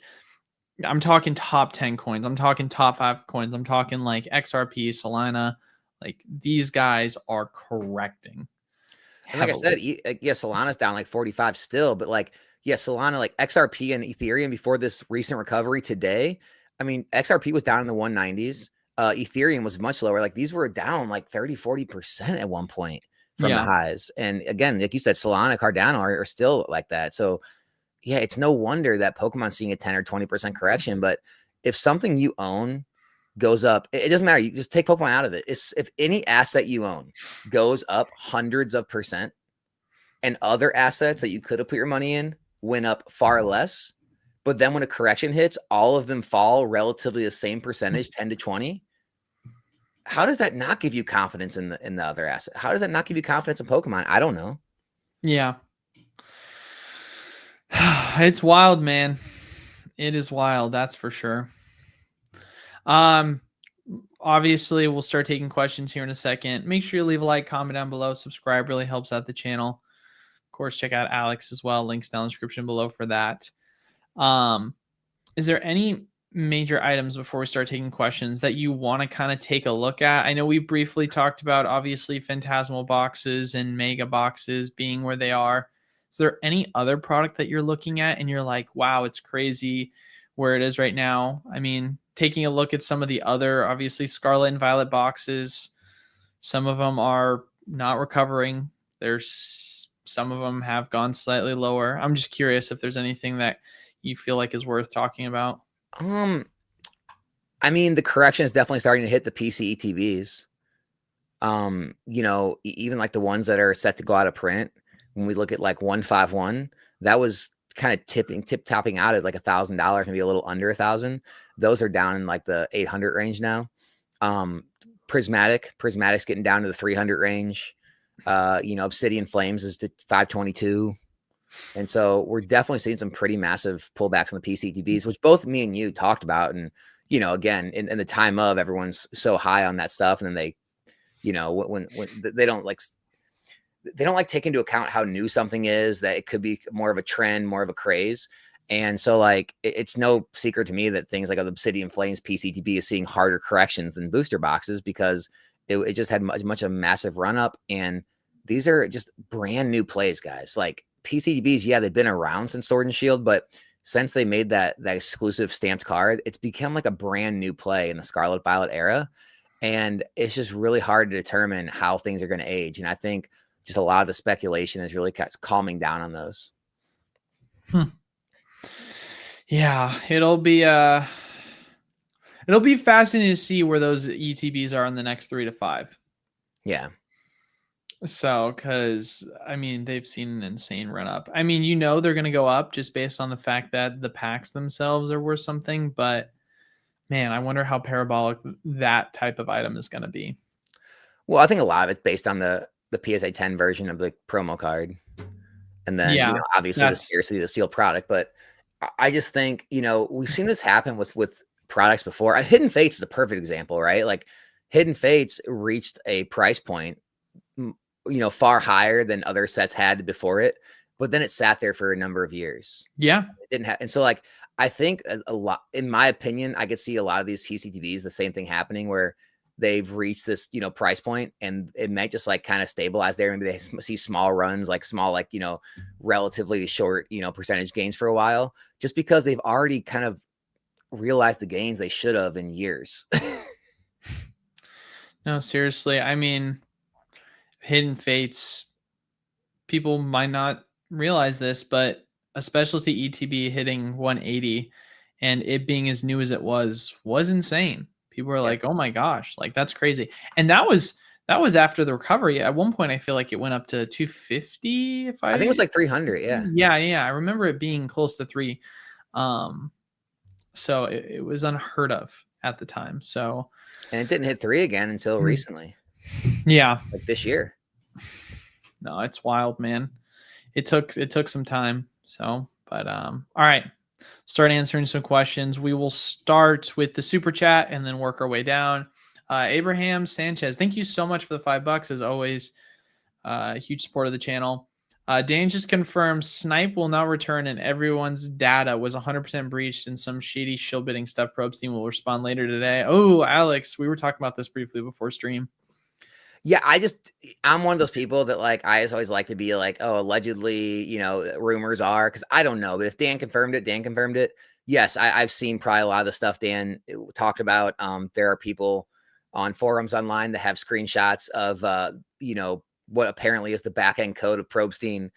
I'm talking top 10 coins. I'm talking top 5 coins. I'm talking like XRP, Solana. Like these guys are correcting. And like I Heavily. said, yeah, Solana's down like 45 still, but like, yeah, Solana, like XRP and Ethereum before this recent recovery today. I mean, XRP was down in the 190s. Ethereum was much lower. Like these were down like 30, 40% at one point from the highs. And again, like you said, Solana, Cardano are still like that. So yeah, it's no wonder that Pokemon's seeing a 10 or 20% correction. But if something you own goes up, it doesn't matter. You just take Pokemon out of it. If any asset you own goes up hundreds of percent, and other assets that you could have put your money in went up far less, but then when a correction hits, all of them fall relatively the same percentage, 10 to 20. How does that not give you confidence in the other asset? How does that not give you confidence in Pokemon? I don't know. Yeah. It's wild, man. It is wild, that's for sure. Obviously, we'll start taking questions here in a second. Make sure you leave a like, comment down below, subscribe, really helps out the channel. Of course, check out Alex as well. Links down in the description below for that. Is there any major items before we start taking questions that you want to kind of take a look at? I know we briefly talked about obviously phantasmal boxes and mega boxes being where they are. Is there any other product that you're looking at and you're like, wow, it's crazy where it is right now? I mean, taking a look at some of the other, obviously, Scarlet and Violet boxes, some of them are not recovering. There's some of them have gone slightly lower. I'm just curious if there's anything that you feel like is worth talking about. I mean, the correction is definitely starting to hit the PC ETBs. You know, even like the ones that are set to go out of print. When we look at like 151, that was kind of tip-topping out at like $1,000, maybe a little under 1,000. Those are down in like the 800 range now. Prismatic's getting down to the 300 range. You know, Obsidian Flames is to 522. And so we're definitely seeing some pretty massive pullbacks on the PCTBs, which both me and you talked about. And, you know, again, in the time of everyone's so high on that stuff. And then they, you know, when they don't like take into account how new something is, that it could be more of a trend, more of a craze. And so like, it's no secret to me that things like Obsidian Flames PCTB is seeing harder corrections than booster boxes because it just had much a massive run up. And these are just brand new plays, guys. Like PCTBs, yeah, they've been around since Sword and Shield, but since they made that exclusive stamped card, it's become like a brand new play in the Scarlet Violet era. And it's just really hard to determine how things are going to age. And I think just a lot of the speculation is really calming down on those. Yeah, it'll be fascinating to see where those ETBs are in the next 3 to 5. Yeah. So, because I mean, they've seen an insane run up. I mean, you know, they're going to go up just based on the fact that the packs themselves are worth something. But man, I wonder how parabolic that type of item is going to be. Well, I think a lot of it's based on the PSA 10 version of the promo card. And then, you know, obviously the scarcity of the sealed product. But I just think, you know, we've seen this happen with products before. Hidden Fates is a perfect example, right? Like Hidden Fates reached a price point, you know, far higher than other sets had before it, but then it sat there for a number of years. Yeah. It didn't have, and so like, I think a lot, in my opinion, I could see a lot of these PCTVs, the same thing happening where they've reached this, you know, price point and it might just like kind of stabilize there. Maybe they see small runs, like small, like, you know, relatively short, you know, percentage gains for a while, just because they've already kind of realized the gains they should have in years. No, seriously. I mean, Hidden Fates, people might not realize this, but a specialty ETB hitting 180 and it being as new as it was insane. People were like, "Oh my gosh, like that's crazy." And that was after the recovery. At one point I feel like it went up to 250 I think it was like 300, yeah. Yeah, I remember it being close to 3. So it was unheard of at the time. So and it didn't hit 3 again until recently. Yeah. Like this year. No, it's wild, man. It took some time. So, but all right. Start answering some questions. We will start with the super chat and then work our way down. Abraham Sanchez, thank you so much for the $5 as always. Huge support of the channel. Dan just confirmed Snipe will not return and everyone's data was 100% breached and some shady shill bidding stuff. Probes team will respond later today. Oh, Alex, we were talking about this briefly before stream. Yeah, I'm one of those people that like, I always like to be like, oh, allegedly, you know, rumors are, because I don't know, but if Dan confirmed it. Yes, I've seen probably a lot of the stuff Dan talked about. There are people on forums online that have screenshots of, you know, what apparently is the back end code of Probstein,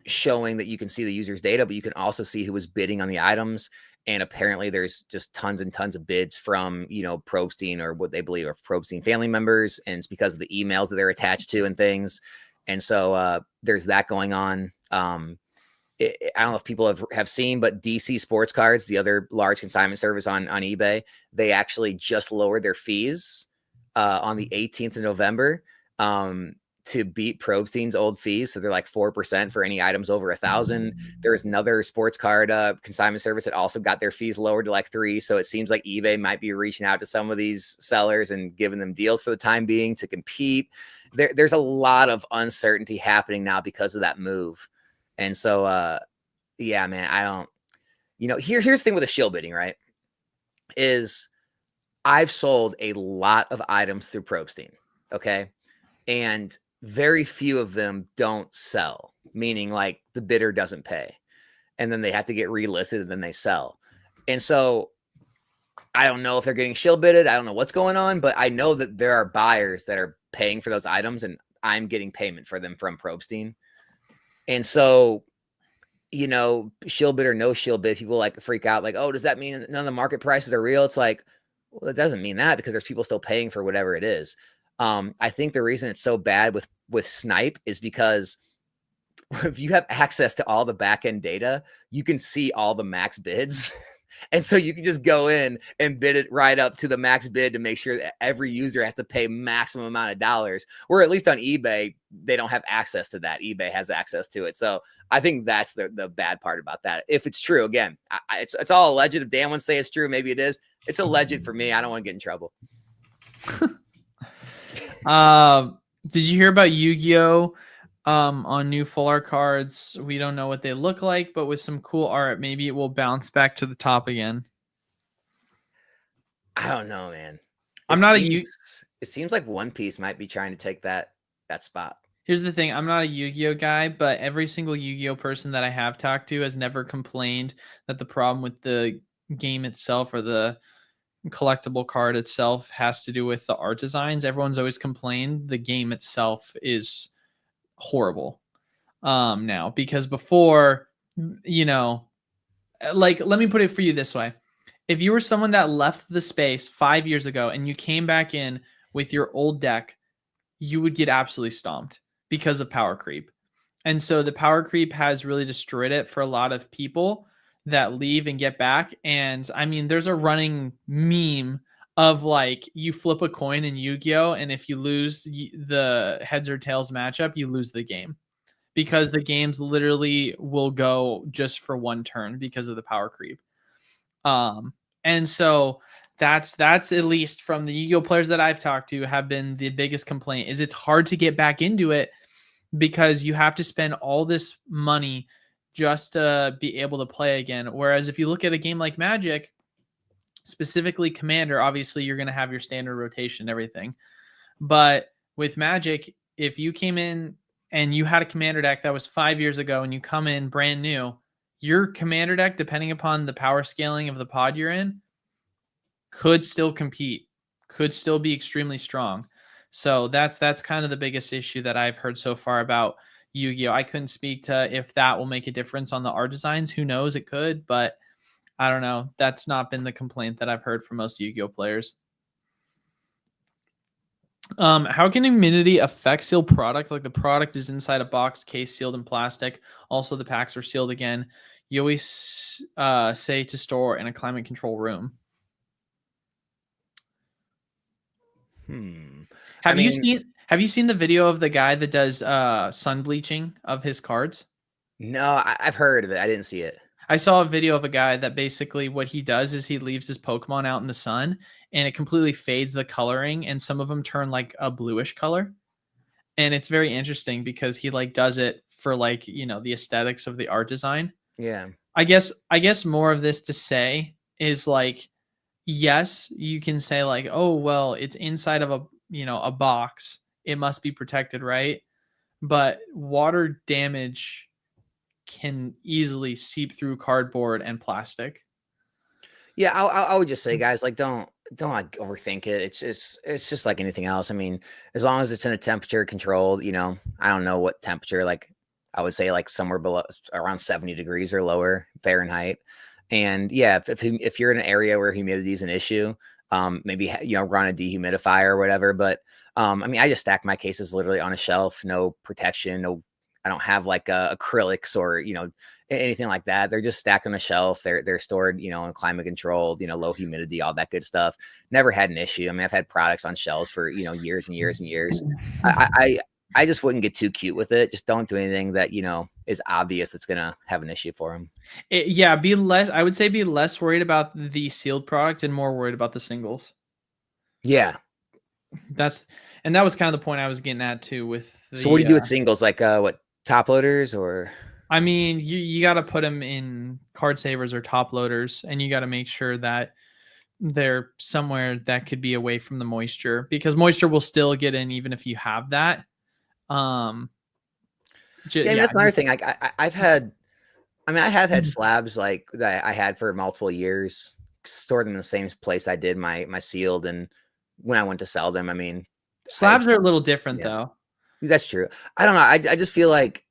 showing that you can see the user's data, but you can also see who was bidding on the items. And apparently there's just tons and tons of bids from, you know, Probstein or what they believe are Probstein family members. And it's because of the emails that they're attached to and things. And so there's that going on. I don't know if people have seen, but DC Sports Cards, the other large consignment service on eBay, they actually just lowered their fees on the 18th of November to beat Probstein's old fees. So they're like 4% for any items over 1,000. There's another sports card consignment service that also got their fees lowered to like 3%. So it seems like eBay might be reaching out to some of these sellers and giving them deals for the time being to compete. There's a lot of uncertainty happening now because of that move. And so, yeah, man, I don't, here's the thing with the shill bidding, right? Is I've sold a lot of items through Probstein. Okay. And very few of them don't sell, meaning like the bidder doesn't pay and then they have to get relisted and then they sell. And so I don't know if they're getting shill bidded. I don't know what's going on, but I know that there are buyers that are paying for those items and I'm getting payment for them from Probstein. And so, shill bid or no shill bid, people like freak out like, oh, does that mean none of the market prices are real? It's like, well, it doesn't mean that because there's people still paying for whatever it is. I think the reason it's so bad with Snipe is because if you have access to all the back end data, you can see all the max bids. And so you can just go in and bid it right up to the max bid to make sure that every user has to pay maximum amount of dollars, where at least on eBay, they don't have access to that. eBay has access to it. So I think that's the bad part about that. If it's true, again, it's all alleged. If Dan wants to say it's true, maybe it is. It's alleged for me. I don't want to get in trouble. Did you hear about Yu-Gi-Oh? On new full art cards? We don't know what they look like, but with some cool art, maybe it will bounce back to the top again. I don't know, man. It seems like One Piece might be trying to take that spot. Here's the thing. I'm not a Yu-Gi-Oh guy, but every single Yu-Gi-Oh person that I have talked to has never complained that the problem with the game itself or the collectible card itself has to do with the art designs. Everyone's always complained the game itself is horrible now, because before, like, let me put it for you this way. If you were someone that left the space 5 years ago and you came back in with your old deck, you would get absolutely stomped because of power creep. And so the power creep has really destroyed it for a lot of people that leave and get back. And I mean, there's a running meme of like, you flip a coin in Yu-Gi-Oh, and if you lose the heads or tails matchup, you lose the game, because the games literally will go just for one turn because of the power creep. And so that's at least from the Yu-Gi-Oh players that I've talked to have been the biggest complaint, is it's hard to get back into it because you have to spend all this money just to be able to play again. Whereas if you look at a game like Magic, specifically Commander, obviously you're going to have your standard rotation and everything. But with Magic, if you came in and you had a Commander deck that was 5 years ago and you come in brand new, your Commander deck, depending upon the power scaling of the pod you're in, could still compete, could still be extremely strong. So that's kind of the biggest issue that I've heard so far about Yu-Gi-Oh. I couldn't speak to if that will make a difference on the art designs. Who knows? It could, but I don't know. That's not been the complaint that I've heard from most Yu-Gi-Oh players. How can humidity affect sealed product? Like, the product is inside a box case sealed in plastic. Also, the packs are sealed again. You always say to store in a climate control room. Have you seen the video of the guy that does sun bleaching of his cards? No, I've heard of it. I didn't see it. I saw a video of a guy that basically what he does is he leaves his Pokemon out in the sun and it completely fades the coloring, and some of them turn like a bluish color. And it's very interesting because he like does it for like, the aesthetics of the art design. Yeah. I guess more of this to say is like, yes, you can say like, oh, well, it's inside of a box. It must be protected, right? But water damage can easily seep through cardboard and plastic. Yeah, I would just say, guys, like, don't like overthink it. It's just like anything else. I mean, as long as it's in a temperature controlled, I don't know what temperature, like I would say like somewhere below around 70 degrees or lower Fahrenheit. And yeah, if you're in an area where humidity is an issue, maybe run a dehumidifier or whatever. But I mean, I just stack my cases literally on a shelf, no protection, no I don't have like acrylics or, anything like that. They're just stacked on a shelf. They're stored, in climate controlled, low humidity, all that good stuff. Never had an issue. I mean, I've had products on shelves for, years and years and years. I just wouldn't get too cute with it. Just don't do anything that, is obvious that's going to have an issue for them. I would say be less worried about the sealed product and more worried about the singles. Yeah. That was kind of the point I was getting at too with So what do you do with singles? Like what, top loaders or? I mean, you got to put them in card savers or top loaders, and you got to make sure that they're somewhere that could be away from the moisture, because moisture will still get in even if you have that. That's another thing. I have had slabs like that I had for multiple years, stored in the same place I did my sealed, and when I went to sell them, I mean, slabs are a little different though. That's true. I don't know. I just feel like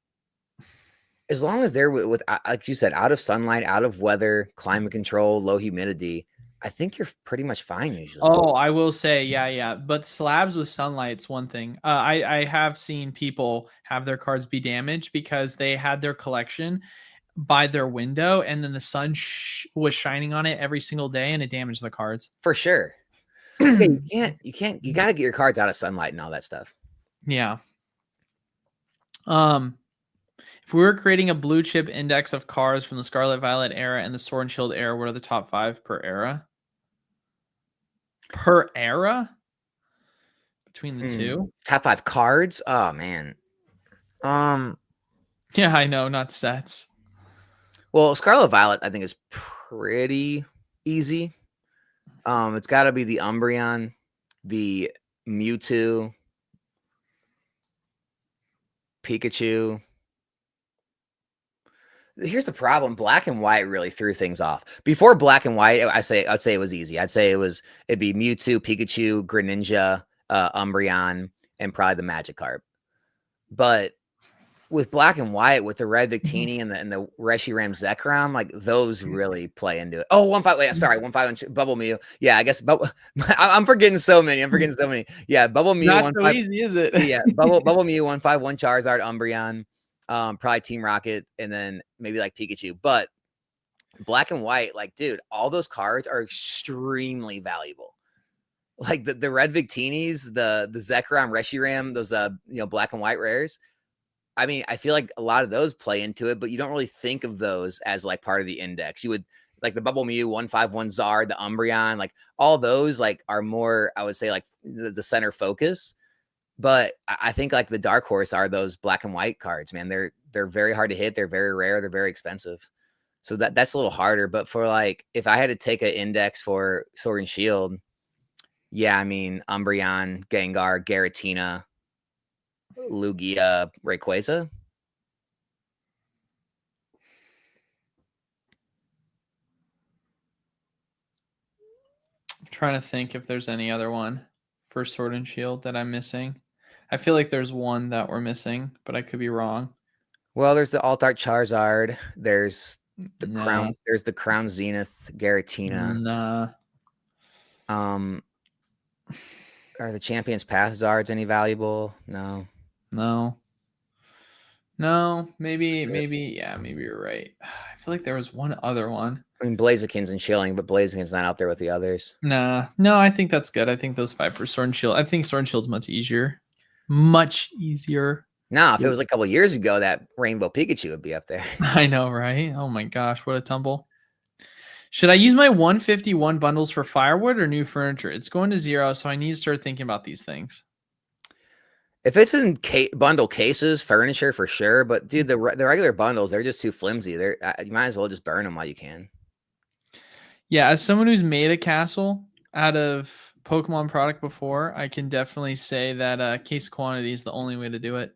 as long as they're with like you said, out of sunlight, out of weather, climate control, low humidity, I think you're pretty much fine usually. Oh, I will say, yeah. But slabs with sunlight's one thing. I have seen people have their cards be damaged because they had their collection by their window, and then the sun was shining on it every single day, and it damaged the cards. For sure. You can't. You got to get your cards out of sunlight and all that stuff. Yeah. If we were creating a blue chip index of cars from the Scarlet Violet era and the Sword and Shield era, what are the top 5 per era? Per era? Between the two? Top 5 cards? Oh man. Yeah, I know, not sets. Well, Scarlet Violet, I think, is pretty easy. It's got to be the Umbreon, the Mewtwo, Pikachu. Here's the problem. Black and White really threw things off. Before Black and White, I'd say it was easy. It'd be Mewtwo, Pikachu, Greninja, Umbreon, and probably the Magikarp. But with Black and White, with the Red Victini and the Reshiram Zekrom, like those really play into it. Oh, 1-5. Wait, sorry, 1-5 Bubble Mew. Yeah, I guess I'm forgetting so many. Yeah, Bubble Mew. Not so easy, is it? Yeah, Bubble Mew, 1-5, 1 Charizard, Umbreon. Probably Team Rocket, and then maybe like Pikachu. But Black and White, like, dude, all those cards are extremely valuable. Like the Red Victinis, the Zekrom, Reshiram, those Black and White rares. I mean, I feel like a lot of those play into it, but you don't really think of those as like part of the index. You would like the Bubble Mew, 1-5, 1 Zard, the Umbreon, like all those like are more, I would say, like the center focus. But I think like the dark horse are those Black and White cards, man. They're very hard to hit. They're very rare. They're very expensive. So that's a little harder. But for like, if I had to take an index for Sword and Shield, yeah, I mean, Umbreon, Gengar, Garatina, Lugia, Rayquaza. I'm trying to think if there's any other one for Sword and Shield that I'm missing. I feel like there's one that we're missing, but I could be wrong. Well, there's the Alt-Art Charizard. There's the Crown. There's the Crown Zenith Garatina. Nah. Are the Champions Path Zards any valuable? No. Maybe you're right. I feel like there was one other one. I mean, Blaziken's and Chilling, but Blaziken's not out there with the others. No, I think that's good. I think those 5 for Sword and Shield. I think Sword and Shield's much easier. Much easier. No, if it was like a couple years ago, that Rainbow Pikachu would be up there. I know, right? Oh my gosh, what a tumble. Should I use my 151 bundles for firewood or new furniture? It's going to 0, so I need to start thinking about these things. If it's in bundle cases, furniture for sure. But dude, the regular bundles, they're just too flimsy. You might as well just burn them while you can. Yeah, as someone who's made a castle out of Pokemon product before, I can definitely say that case quantity is the only way to do it.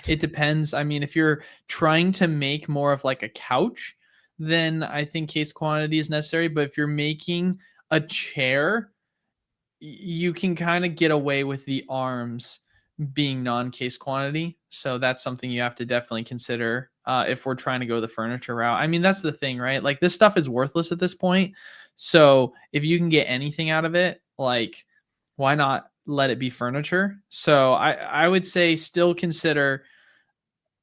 It depends. I mean, if you're trying to make more of like a couch, then I think case quantity is necessary. But if you're making a chair, you can kind of get away with the arms being non-case quantity. So that's something you have to definitely consider if we're trying to go the furniture route. I mean, that's the thing, right? Like this stuff is worthless at this point. So if you can get anything out of it, like why not let it be furniture? So I would say still consider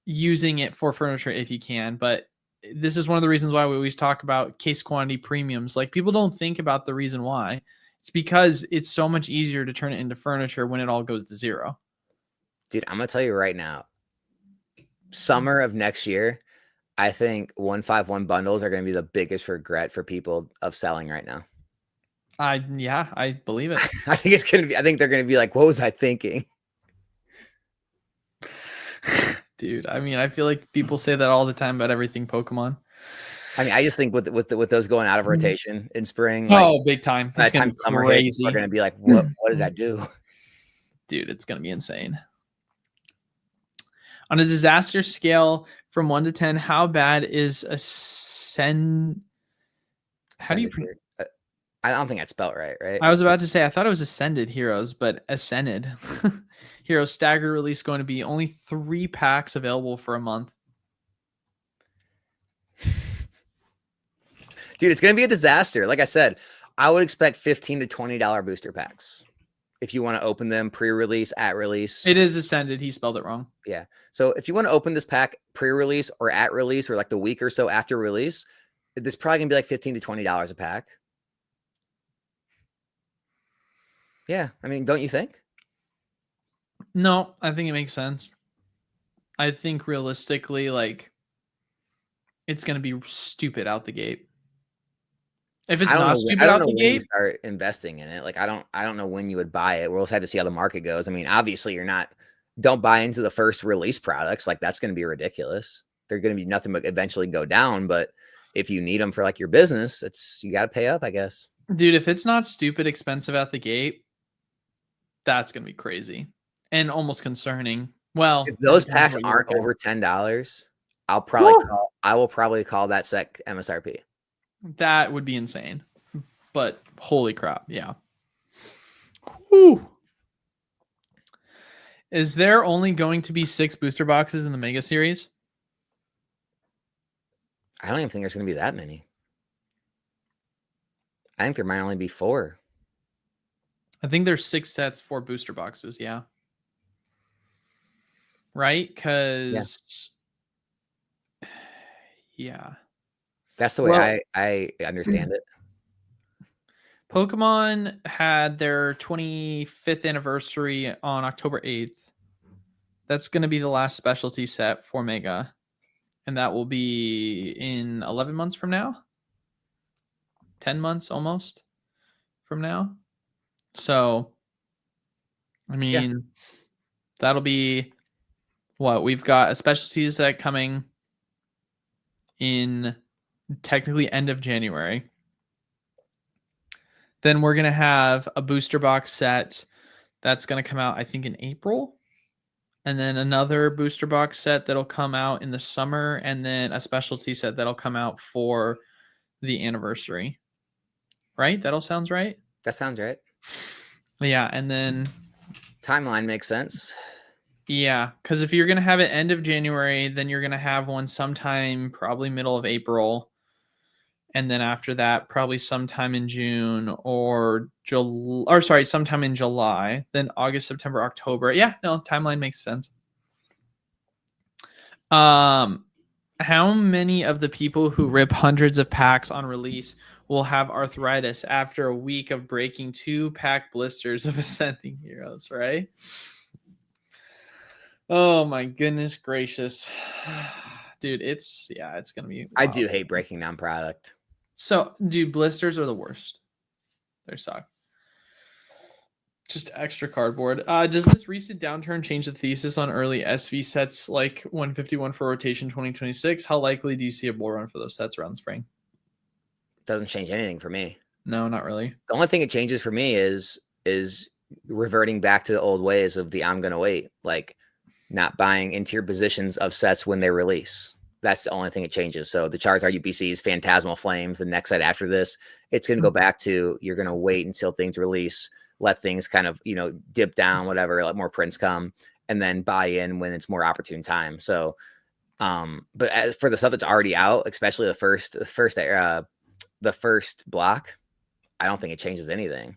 using it for furniture if you can. But this is one of the reasons why we always talk about case quantity premiums. Like, people don't think about the reason why. It's because it's so much easier to turn it into furniture when it all goes to zero. Dude, I'm gonna tell you right now, summer of next year, I think 151 bundles are gonna be the biggest regret for people of selling right now. I believe it. I think they're gonna be like, what was I thinking? Dude, I mean, I feel like people say that all the time about everything Pokemon. I mean, I just think with those going out of rotation in spring, like, Oh, big time. by It's the gonna time be summer hits, crazy. we're gonna be like, what did I do? Dude, it's gonna be insane. On a disaster scale from 1 to 10, how bad is how do you Ascended Hero- I don't think that's spelled right, right? I was about to say, I thought it was Ascended Heroes, but Ascended Heroes staggered release going to be only 3 packs available for a month. Dude, it's gonna be a disaster. Like I said, I would expect $15 to $20 booster packs if you want to open them pre-release, at release. It is Ascended. He spelled it wrong. Yeah. So if you want to open this pack pre-release or at release or like the week or so after release, this probably gonna be like $15 to $20 a pack. Yeah, I mean, don't you think? No, I think it makes sense. I think realistically, like, it's gonna be stupid out the gate. If it's not stupid out the when you gate, start investing in it. Like, I don't know when you would buy it. We'll also have to see how the market goes. I mean, obviously don't buy into the first release products. Like, that's going to be ridiculous. They're going to be nothing but eventually go down. But if you need them for like your business, you got to pay up, I guess. dude, if it's not stupid expensive out the gate, that's gonna be crazy and almost concerning. Well, If those depends packs what you aren't look at. over $10, I will probably call that sec MSRP. That would be insane. But holy crap, yeah. Whew. Is there only going to be 6 booster boxes in the Mega Series? I don't even think there's going to be that many. I think there might only be 4. I think there's 6 sets, 4 booster boxes, yeah. Right? Because yeah. That's the way I understand it. Pokemon had their 25th anniversary on October 8th. That's going to be the last specialty set for Mega. And that will be in 11 months from now. 10 months almost from now. So, I mean, that'll be what we've got a specialty set coming in technically end of January. Then we're going to have a booster box set that's going to come out, I think, in April. And then another booster box set that'll come out in the summer. And then a specialty set that'll come out for the anniversary. Right? That all sounds right? That sounds right. Yeah. And then timeline makes sense. Yeah. Because if you're going to have it end of January, then you're going to have one sometime probably middle of April. And then after that, probably sometime in June or sometime in July, then August, September, October. Yeah, no, timeline makes sense. How many of the people who rip hundreds of packs on release will have arthritis after a week of breaking 2-pack blisters of Ascending Heroes, right? Oh my goodness gracious. Dude, it's going to be wild. I do hate breaking down product. So, dude, blisters are the worst. They suck. Just extra cardboard. Does this recent downturn change the thesis on early SV sets like 151 for rotation 2026? How likely do you see a bull run for those sets around spring? Doesn't change anything for me. No, not really. The only thing it changes for me is reverting back to the old ways of the I'm gonna wait, like not buying into your positions of sets when they release. That's the only thing it changes. So the Charizard UPCs, Phantasmal Flames, the next set after this, it's going to go back to you're going to wait until things release, let things kind of, dip down, whatever, let more prints come, and then buy in when it's more opportune time. So, but as for the stuff that's already out, especially the first block, I don't think it changes anything.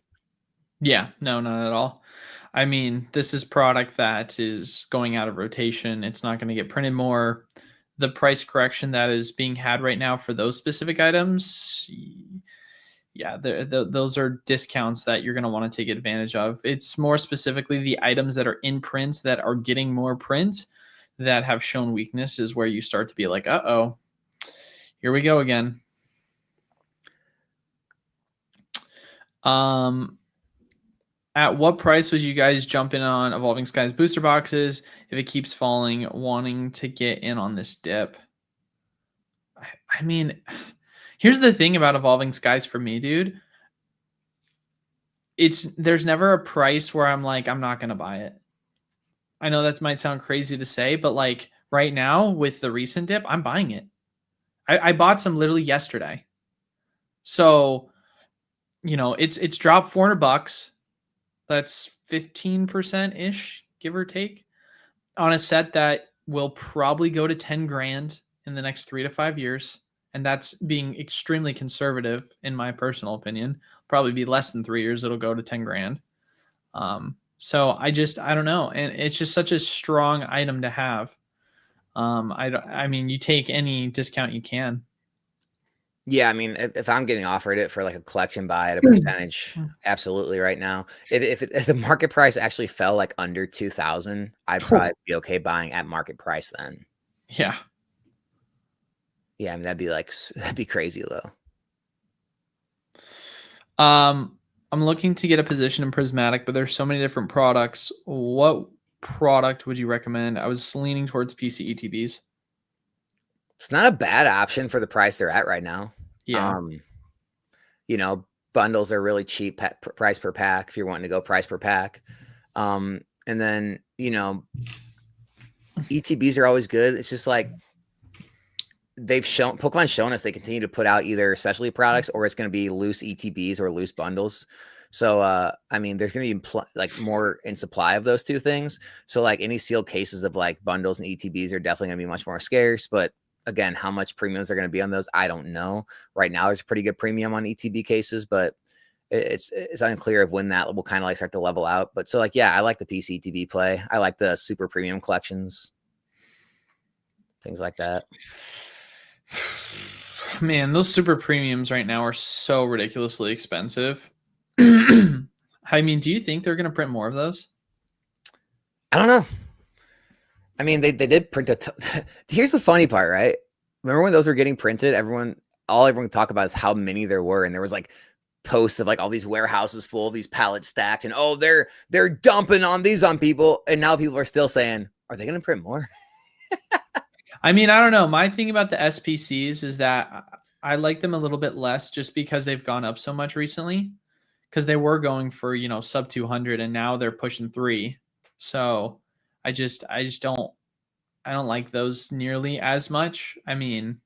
Yeah, no, not at all. I mean, this is product that is going out of rotation. It's not going to get printed more. The price correction that is being had right now for those specific items, yeah, those are discounts that you're going to want to take advantage of. It's more specifically the items that are in print that are getting more print that have shown weakness is where you start to be like, uh-oh, here we go again. At what price would you guys jump in on Evolving Skies booster boxes if it keeps falling, wanting to get in on this dip? I mean, here's the thing about Evolving Skies for me, dude. There's never a price where I'm like, I'm not gonna buy it. I know that might sound crazy to say, but like right now with the recent dip, I'm buying it. I bought some literally yesterday. So, it's dropped $400. That's 15% ish, give or take, on a set that will probably go to 10 grand in the next 3 to 5 years. And that's being extremely conservative, in my personal opinion. Probably be less than 3 years, it'll go to 10 grand. So I don't know. And it's just such a strong item to have. I mean, you take any discount you can. Yeah, I mean, if I'm getting offered it for like a collection buy at a percentage, absolutely right now. If the market price actually fell like under 2,000, I'd probably be okay buying at market price then. Yeah. Yeah, I mean that'd be crazy though. I'm looking to get a position in Prismatic, but there's so many different products. What product would you recommend? I was leaning towards PC ETBs. It's not a bad option for the price they're at right now. Yeah. Bundles are really cheap price per pack if you're wanting to go price per pack. And then, ETBs are always good. It's just like Pokemon's shown us they continue to put out either specialty products or it's going to be loose ETBs or loose bundles. So, I mean, there's going to be like more in supply of those two things. So like any sealed cases of like bundles and ETBs are definitely going to be much more scarce, but again, how much premiums are going to be on those, I don't know. Right now, there's a pretty good premium on ETB cases, but it's unclear of when that will kind of like start to level out. But so like, yeah, I like the PC ETB play. I like the super premium collections, things like that. Man, those super premiums right now are so ridiculously expensive. I mean, do you think they're going to print more of those? I don't know. I mean, they did print here's the funny part, right? Remember when those were getting printed? Everyone could talk about is how many there were, and there was like posts of like all these warehouses full of these pallets stacked, and oh, they're dumping on people, and now people are still saying, are they going to print more? I mean, I don't know. My thing about the SPCs is that I like them a little bit less just because they've gone up so much recently. Because they were going for sub 200 and now they're pushing 3. So I just don't like those nearly as much. I mean,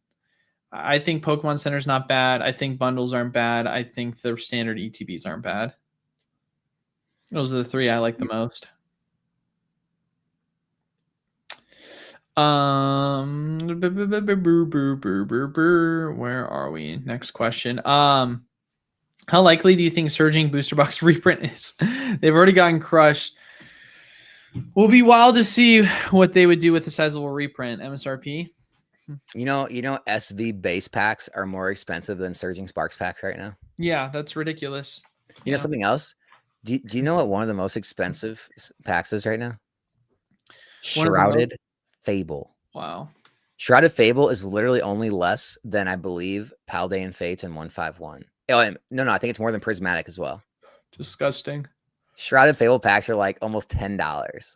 I think Pokemon Center's not bad. I think bundles aren't bad. I think the standard ETBs aren't bad. Those are the 3 I like the most. Where are we? Next question. How likely do you think surging booster box reprint is? They've already gotten crushed. Will be wild to see what they would do with a sizable reprint. MSRP. SV base packs are more expensive than Surging Sparks packs right now. Yeah, that's ridiculous. You know something else? Do you know what one of the most expensive packs is right now? Shrouded Fable. Wow. Shrouded Fable is literally only less than, I believe, Paldean Fates and 151. Oh, no, I think it's more than Prismatic as well. Disgusting. Shrouded Fable packs are like almost $10.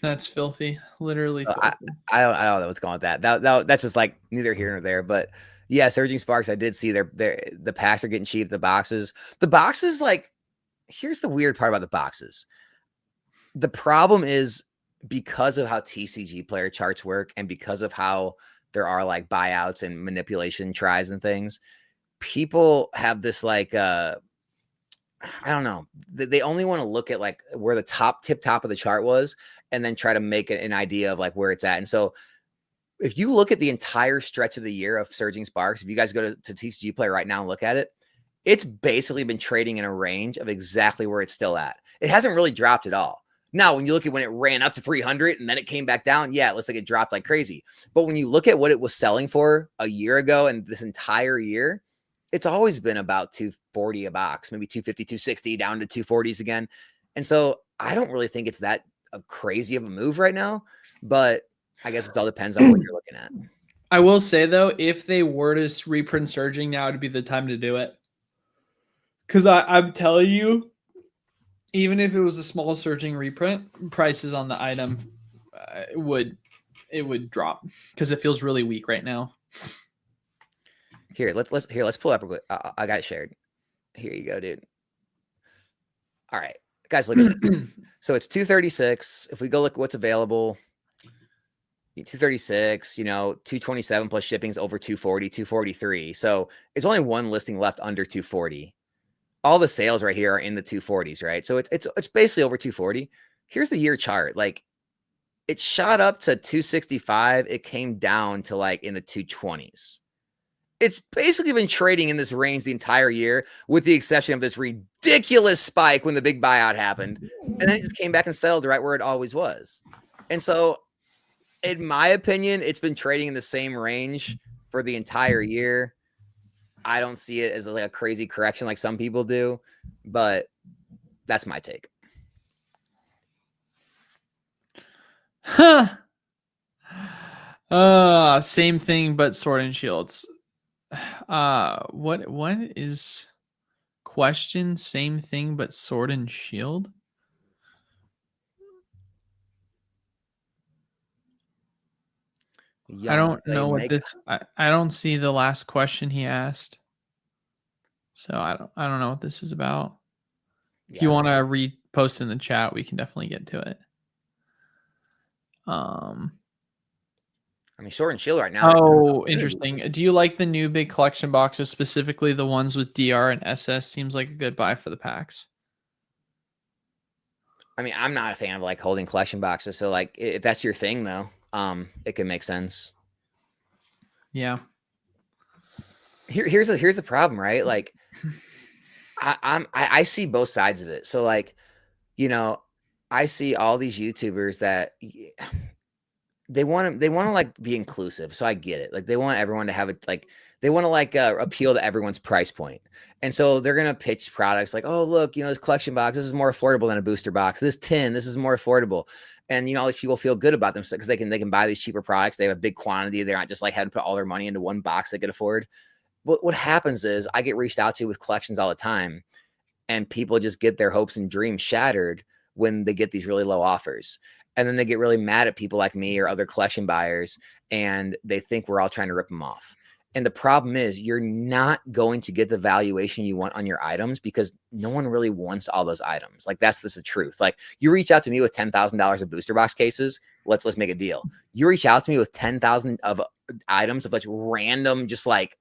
That's filthy. Literally filthy. I don't know what's going on with that. That's just like neither here nor there. But yeah, Surging Sparks, I did see the packs are getting cheap. The boxes, like, here's the weird part about the boxes. The problem is because of how TCG player charts work and because of how there are like buyouts and manipulation tries and things, people have this like I don't know. They only want to look at like where the top of the chart was and then try to make an idea of like where it's at. And so if you look at the entire stretch of the year of Surging Sparks, if you guys go to TCG Player right now and look at it, it's basically been trading in a range of exactly where it's still at. It hasn't really dropped at all. Now, when you look at when it ran up to 300 and then it came back down, yeah, it looks like it dropped like crazy. But when you look at what it was selling for a year ago and this entire year, it's always been about 240 a box, maybe 250, 260, down to 240s again. And so I don't really think it's that crazy of a move right now, but I guess it all depends on what you're looking at. I will say, though, if they were to reprint surging, now would be the time to do it. Because I'm telling you, even if it was a small surging reprint, prices on the item it would drop because it feels really weak right now. Here, let's pull up real quick. I got it shared. Here you go, dude. All right, guys, look at this. So it's 236. If we go look what's available, 236, 227 plus shipping is over 240, 243. So it's only one listing left under 240. All the sales right here are in the 240s, right? So it's basically over 240. Here's the year chart. Like it shot up to 265. It came down to like in the 220s. It's basically been trading in this range the entire year, with the exception of this ridiculous spike when the big buyout happened. And then it just came back and settled right where it always was. And so, in my opinion, it's been trading in the same range for the entire year. I don't see it as like a crazy correction like some people do, but that's my take. Huh. Same thing, but sword and shields. What is question? Same thing, but sword and shield? I don't know what this. I don't see the last question he asked, so I don't know what this is about. If you want to repost in the chat, we can definitely get to it. I mean, sword and shield right now. Oh, interesting. Do you like the new big collection boxes, specifically the ones with DR and SS? Seems like a good buy for the packs. I mean, I'm not a fan of like holding collection boxes, so like if that's your thing, though, it can make sense. Yeah. Here's the problem, right? Like, I see both sides of it. So like, I see all these YouTubers that they want to like be inclusive. So I get it. Like they want everyone to have it. Like they want to like appeal to everyone's price point. And so they're going to pitch products like, oh, look, this collection box, this is more affordable than a booster box. This tin, this is more affordable. And, all these people feel good about themselves because they can buy these cheaper products. They have a big quantity. They're not just like having to put all their money into one box they could afford. What happens is I get reached out to with collections all the time, and people just get their hopes and dreams shattered when they get these really low offers. And then they get really mad at people like me or other collection buyers, and they think we're all trying to rip them off. And the problem is you're not going to get the valuation you want on your items because no one really wants all those items. Like that's the truth. Like you reach out to me with $10,000 of booster box cases. Let's make a deal. You reach out to me with 10,000 of items of like random, just like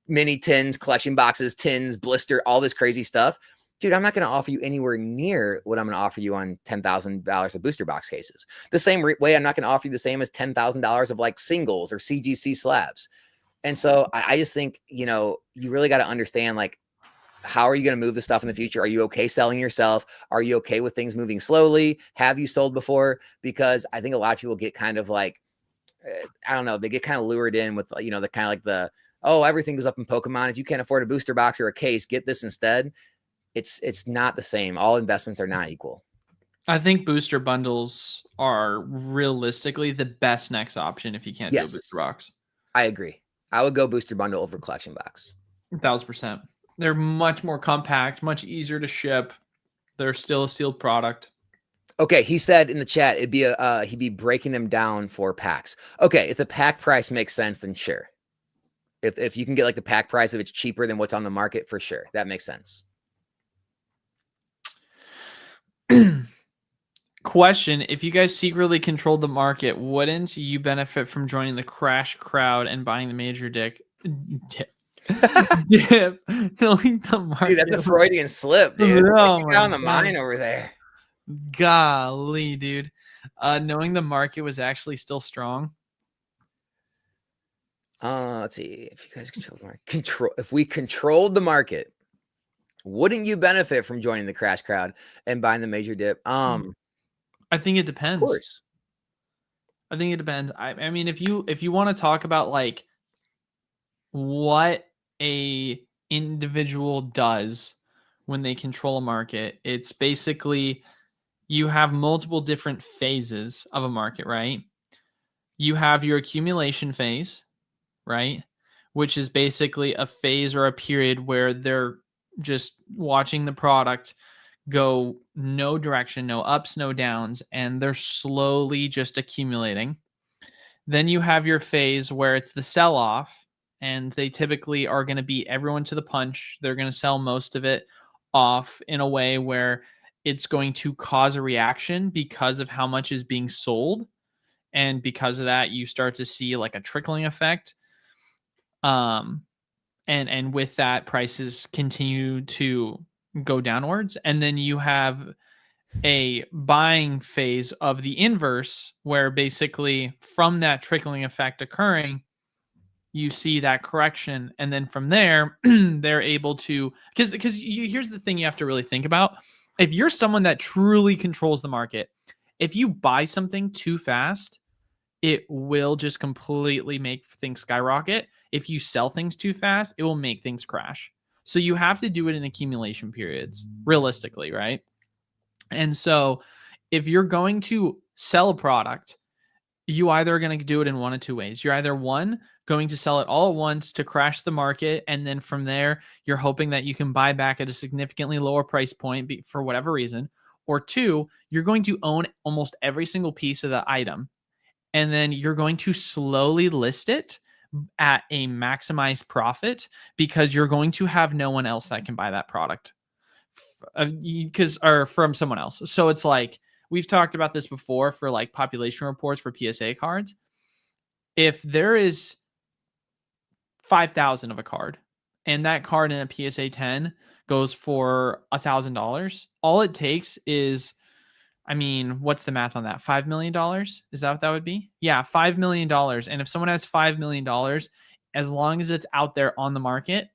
mini tins, collection boxes, tins, blister, all this crazy stuff. Dude, I'm not going to offer you anywhere near what I'm going to offer you on $10,000 of booster box cases. The same way I'm not going to offer you the same as $10,000 of like singles or CGC slabs. And so I just think, you really got to understand, like, how are you going to move the stuff in the future? Are you okay selling yourself? Are you okay with things moving slowly? Have you sold before? Because I think a lot of people get kind of like, I don't know, they get kind of lured in with, the kind of like the, oh, everything goes up in Pokemon. If you can't afford a booster box or a case, get this instead. It's not the same. All investments are not equal. I think booster bundles are realistically the best next option if you can't do a booster box. I agree. I would go booster bundle over collection box. 1,000%. They're much more compact, much easier to ship. They're still a sealed product. Okay, he said in the chat it'd be he'd be breaking them down for packs. Okay, if the pack price makes sense, then sure. If you can get like the pack price, if it's cheaper than what's on the market, for sure, that makes sense. Question: if you guys secretly controlled the market, wouldn't you benefit from joining the crash crowd and buying the major dip? Knowing the market, dude, that's a Freudian slip, dude. Oh Get on the mine over there. Golly, dude. Knowing the market was actually still strong. Let's see. If you guys control the market, if we controlled the market, Wouldn't you benefit from joining the crash crowd and buying the major dip? Of I think it depends. course. I think it depends. I mean, if you want to talk about like what a individual does when they control a market, it's basically you have multiple different phases of a market, right? You have your accumulation phase, right? Which is basically a phase or a period where they're just watching the product go no direction, no ups, no downs, and they're slowly just accumulating. Then you have your phase where it's the sell off, and they typically are going to beat everyone to the punch. They're going to sell most of it off in a way where it's going to cause a reaction because of how much is being sold. And because of that, you start to see like a trickling effect. Um, and with that, prices continue to go downwards. And then you have a buying phase of the inverse, where basically from that trickling effect occurring, you see that correction, and then from there they're able to, because here's the thing you have to really think about. If you're someone that truly controls the market, if you buy something too fast, it will just completely make things skyrocket. If you sell things too fast, it will make things crash. So you have to do it in accumulation periods, realistically, right? And so if you're going to sell a product, you either are going to do it in one of two ways. You're either one, going to sell it all at once to crash the market. And then from there, you're hoping that you can buy back at a significantly lower price point for whatever reason. Or two, you're going to own almost every single piece of the item. And then you're going to slowly list it at a maximized profit because you're going to have no one else that can buy that product because or from someone else. So it's like we've talked about this before for like population reports for PSA cards. If there is 5,000 of a card and that card in a PSA 10 goes for $1,000, all it takes is, I mean, what's the math on that? $5 million? Is that what that would be? Yeah, $5 million. And if someone has $5 million, as long as it's out there on the market,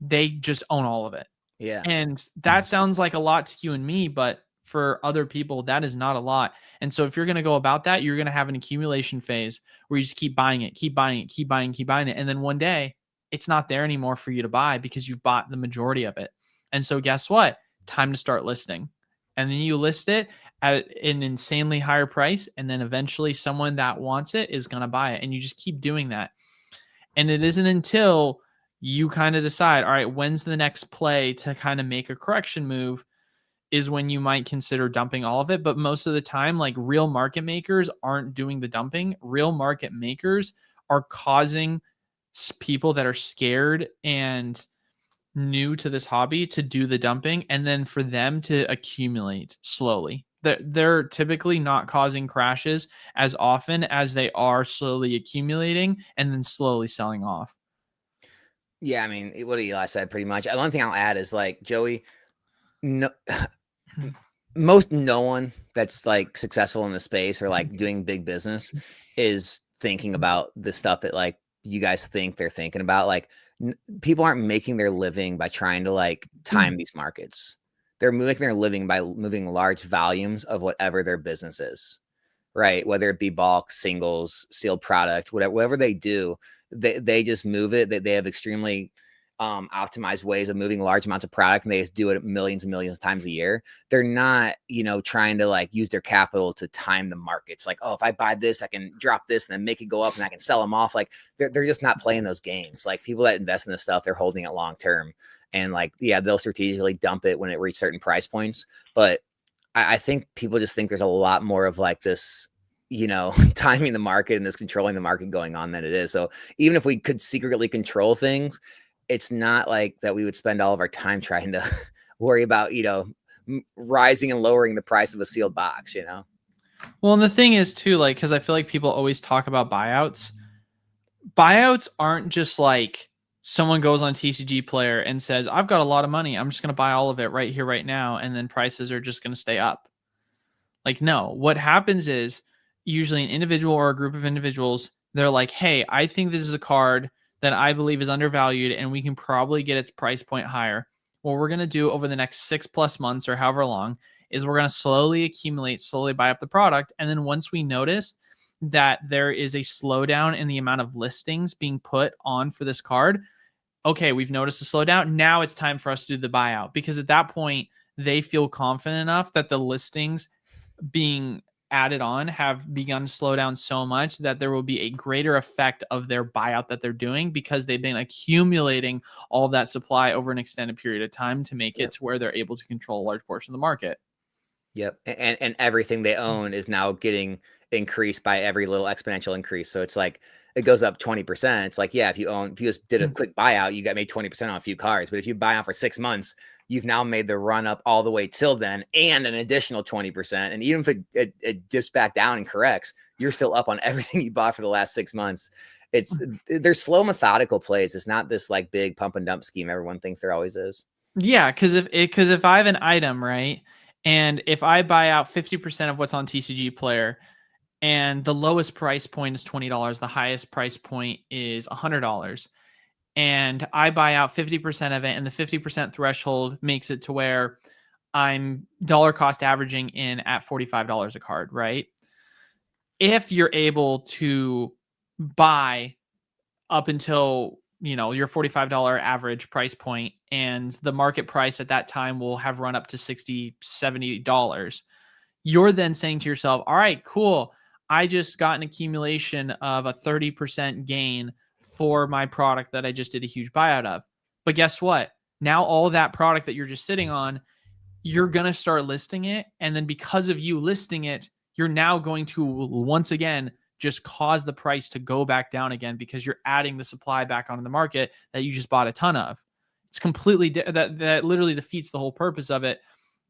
they just own all of it. Yeah. And that sounds like a lot to you and me, but for other people, that is not a lot. And so if you're going to go about that, you're going to have an accumulation phase where you just keep buying it, keep buying it, keep buying, keep buying it. And then one day it's not there anymore for you to buy because you've bought the majority of it. And so guess what? Time to start listing. And then you list it at an insanely higher price. And then eventually someone that wants it is going to buy it. And you just keep doing that. And it isn't until you kind of decide, all right, when's the next play to kind of make a correction move is when you might consider dumping all of it. But most of the time, like real market makers aren't doing the dumping. Real market makers are causing people that are scared and new to this hobby to do the dumping and then for them to accumulate slowly. They're typically not causing crashes as often as they are slowly accumulating and then slowly selling off. Yeah, I mean, what Eli said pretty much. The only thing I'll add is like Joey, no, no one that's like successful in the space or like doing big business is thinking about the stuff that like you guys think they're thinking about. Like people aren't making their living by trying to like time these markets. They're making their living by moving large volumes of whatever their business is, right? Whether it be bulk, singles, sealed product, whatever they do, they just move it. They have extremely optimized ways of moving large amounts of product, and they just do it millions and millions of times a year. They're not, trying to like use their capital to time the markets. Like, oh, if I buy this, I can drop this and then make it go up and I can sell them off. Like they're just not playing those games. Like people that invest in this stuff, they're holding it long term. And like, yeah, they'll strategically dump it when it reaches certain price points. But I think people just think there's a lot more of like this, timing the market and this controlling the market going on than it is. So even if we could secretly control things, it's not like that we would spend all of our time trying to worry about, rising and lowering the price of a sealed box, Well, and the thing is too, like, because I feel like people always talk about buyouts. Buyouts aren't just like someone goes on TCG Player and says, I've got a lot of money, I'm just going to buy all of it right here, right now. And then prices are just going to stay up. Like, no, what happens is usually an individual or a group of individuals, they're like, hey, I think this is a card that I believe is undervalued and we can probably get its price point higher. what we're going to do over the next 6+ months or however long is we're going to slowly accumulate, slowly buy up the product. And then once we notice that there is a slowdown in the amount of listings being put on for this card, okay, we've noticed a slowdown. Now it's time for us to do the buyout, because at that point, they feel confident enough that the listings being added on have begun to slow down so much that there will be a greater effect of their buyout that they're doing, because they've been accumulating all of that supply over an extended period of time to make it to where they're able to control a large portion of the market. Yep. And everything they own is now getting increased by every little exponential increase. So it's like it goes up 20%. It's like, yeah, if you just did a quick buyout, you got made 20% on a few cards. But if you buy out for 6 months, you've now made the run up all the way till then and an additional 20%. And even if it dips back down and corrects, you're still up on everything you bought for the last 6 months. They're slow, methodical plays. It's not this like big pump and dump scheme everyone thinks there always is. Yeah, because if I have an item, right, and if I buy out 50% of what's on TCG Player, and the lowest price point is $20, the highest price point is $100, and I buy out 50% of it, and the 50% threshold makes it to where I'm dollar cost averaging in at $45 a card, right? If you're able to buy up until your $45 average price point, and the market price at that time will have run up to $60-$70, you're then saying to yourself, all right, cool, I just got an accumulation of a 30% gain for my product that I just did a huge buyout of. But guess what? Now all that product that you're just sitting on, you're going to start listing it. And then because of you listing it, you're now going to once again just cause the price to go back down again, because you're adding the supply back onto the market that you just bought a ton of. It's completely that literally defeats the whole purpose of it.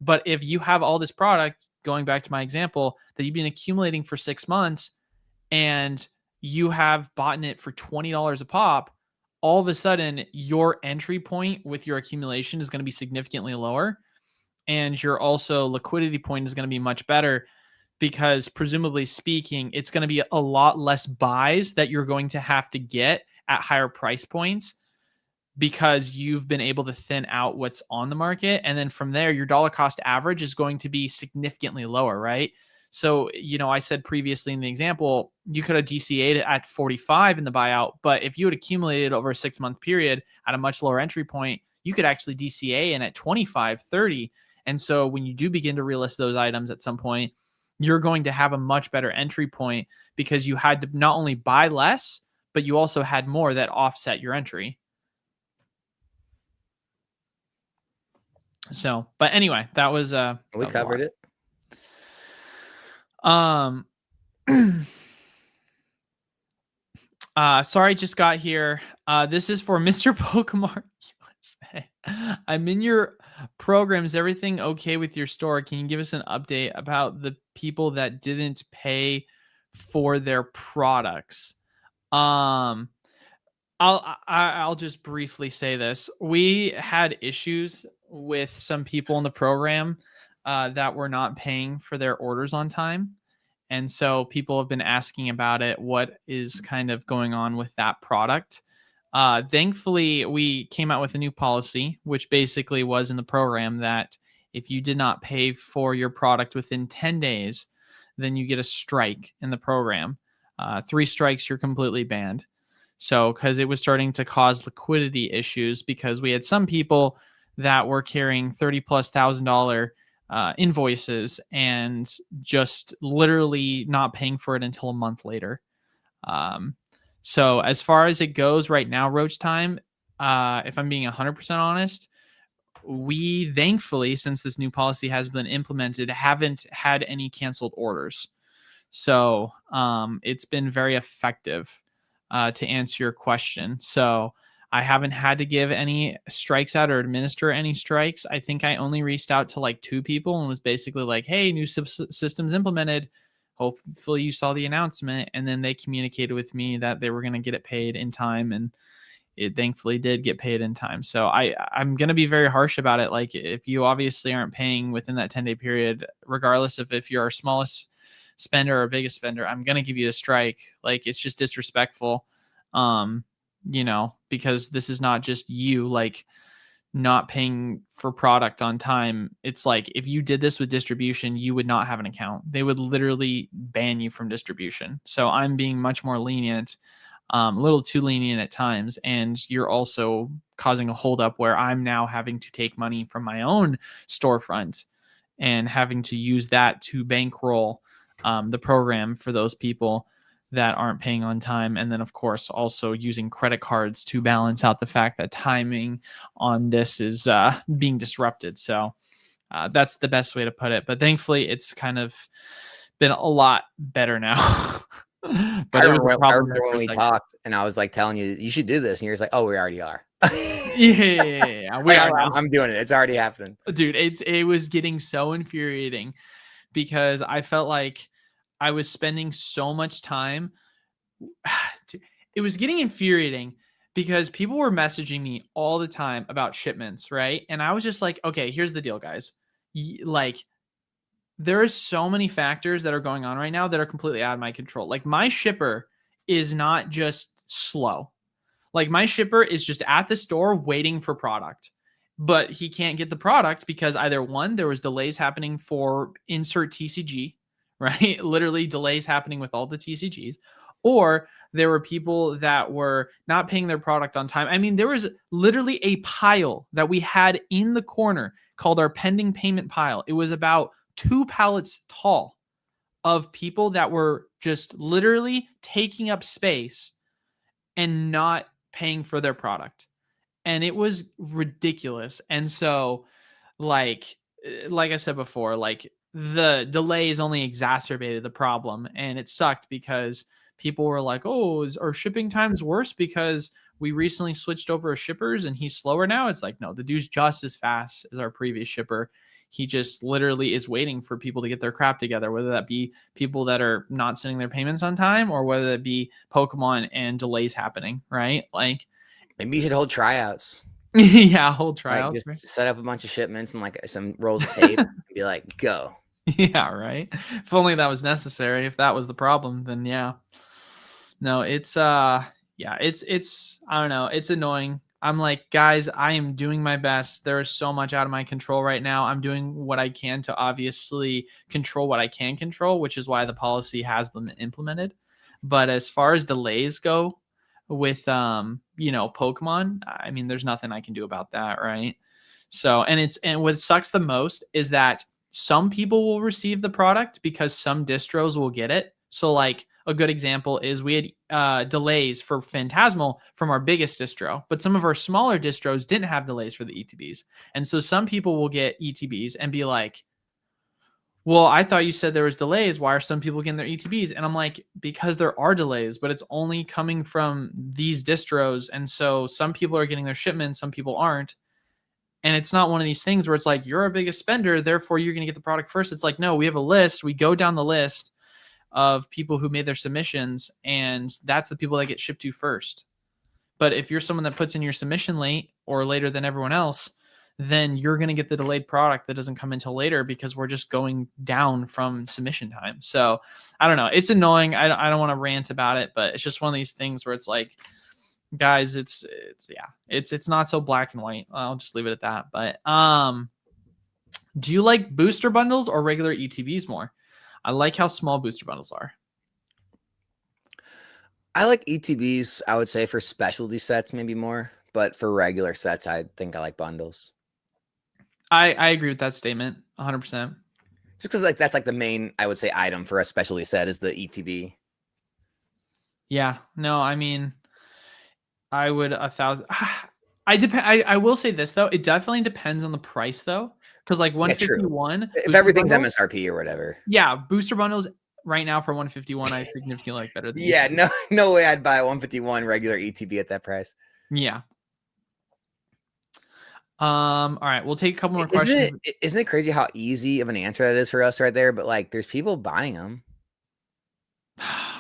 But if you have all this product, going back to my example, that you've been accumulating for 6 months, and you have bought it for $20 a pop, all of a sudden your entry point with your accumulation is going to be significantly lower, and your also liquidity point is going to be much better, because presumably speaking, it's going to be a lot less buys that you're going to have to get at higher price points, because you've been able to thin out what's on the market. And then from there, your dollar cost average is going to be significantly lower, right? So, I said previously in the example, you could have DCA'd at 45 in the buyout, but if you had accumulated over a 6-month period at a much lower entry point, you could actually DCA in at 25, 30. And so when you do begin to relist those items at some point, you're going to have a much better entry point, because you had to not only buy less, but you also had more that offset your entry. So, but anyway, that was we covered it. Sorry, just got here. This is for Mr. Pokemon USA. I'm in your program. Is everything okay with your store? Can you give us an update about the people that didn't pay for their products? I'll just briefly say this. We had issues with some people in the program that were not paying for their orders on time. And so people have been asking about it, what is kind of going on with that product. Thankfully, we came out with a new policy, which basically was in the program that if you did not pay for your product within 10 days, then you get a strike in the program. 3 strikes, you're completely banned. So, because it was starting to cause liquidity issues, because we had some people that were carrying $30,000+ invoices and just literally not paying for it until a month later. So as far as it goes right now, Roach Time, if I'm being 100% honest, we thankfully, since this new policy has been implemented, haven't had any canceled orders. So it's been very effective to answer your question. So I haven't had to give any strikes out or administer any strikes. I think I only reached out to like 2 people and was basically like, hey, new systems implemented. Hopefully you saw the announcement. And then they communicated with me that they were going to get it paid in time. And it thankfully did get paid in time. So I'm going to be very harsh about it. Like, if you obviously aren't paying within that 10-day period, regardless of if you're our smallest spender or biggest spender, I'm going to give you a strike. Like, it's just disrespectful. Because this is not just you. Like, not paying for product on time, it's like if you did this with distribution, you would not have an account. They would literally ban you from distribution. So I'm being much more lenient, a little too lenient at times. And you're also causing a holdup where I'm now having to take money from my own storefront and having to use that to bankroll the program for those people that aren't paying on time. And then, of course, also using credit cards to balance out the fact that timing on this is being disrupted. So that's the best way to put it. But thankfully, it's kind of been a lot better now. But I it was remember, a problem there when for a we second. talked and I was like telling you should do this. And you're just like, oh, we already are. Yeah, we are now. I'm doing it. It's already happening. Dude, it was getting so infuriating because I felt like I was spending so much time. It was getting infuriating because people were messaging me all the time about shipments, right? And I was just like, okay, here's the deal, guys. Like, there is so many factors that are going on right now that are completely out of my control. Like, my shipper is not just slow. Like, my shipper is just at the store waiting for product, but he can't get the product because either one, there was delays happening for insert TCG, right? Literally delays happening with all the TCGs, or there were people that were not paying their product on time. I mean, there was literally a pile that we had in the corner called our pending payment pile. It was about 2 pallets tall of people that were just literally taking up space and not paying for their product. And it was ridiculous. And so, like I said before, like, the delays only exacerbated the problem, and it sucked because people were like, oh, is our shipping times worse because we recently switched over shippers and he's slower now? It's like, no, the dude's just as fast as our previous shipper. He just literally is waiting for people to get their crap together, whether that be people that are not sending their payments on time or whether it be Pokemon and delays happening, right? Like, Maybe you should hold tryouts. yeah, whole Like, tryouts. just set up a bunch of shipments and like some rolls of tape and be like, go. Yeah, right. If only that was necessary. If that was the problem, then yeah. No, it's yeah, it's I don't know, it's annoying. I'm like, guys, I am doing my best. There is so much out of my control right now. I'm doing what I can to obviously control what I can control, which is why the policy has been implemented. But as far as delays go with Pokemon, I mean, there's nothing I can do about that, right? So, and what sucks the most is that some people will receive the product because some distros will get it. So, like, a good example is we had delays for Phantasmal from our biggest distro, but some of our smaller distros didn't have delays for the ETBs. And so some people will get ETBs and be like, well, I thought you said there was delays. Why are some people getting their ETBs? And I'm like, because there are delays, but it's only coming from these distros. And so some people are getting their shipments, some people aren't. And it's not one of these things where it's like, you're our biggest spender, therefore you're going to get the product first. It's like, no, we have a list. We go down the list of people who made their submissions, and that's the people that get shipped to first. But if you're someone that puts in your submission late or later than everyone else, then you're going to get the delayed product that doesn't come until later because we're just going down from submission time. So I don't know. It's annoying. I don't want to rant about it, but it's just one of these things where it's like, guys, it's not so black and white. I'll just leave it at that. But do you like booster bundles or regular ETBs more? I like how small booster bundles are. I like ETBs, I would say, for specialty sets maybe more, but for regular sets, I think I like bundles. I agree with that statement 100%. Just because like that's like the main, I would say, item for a specialty set is the ETB. Yeah, no, I mean, I would 1,000. I will say this though, it definitely depends on the price though, because like 151. If everything's bundles, MSRP or whatever. Yeah, booster bundles right now for 151, I significantly like better than. Yeah, ETB. No way I'd buy a 151 regular ETB at that price. Yeah. All right, we'll take a couple more questions. Isn't it crazy how easy of an answer that is for us right there? But like, there's people buying them.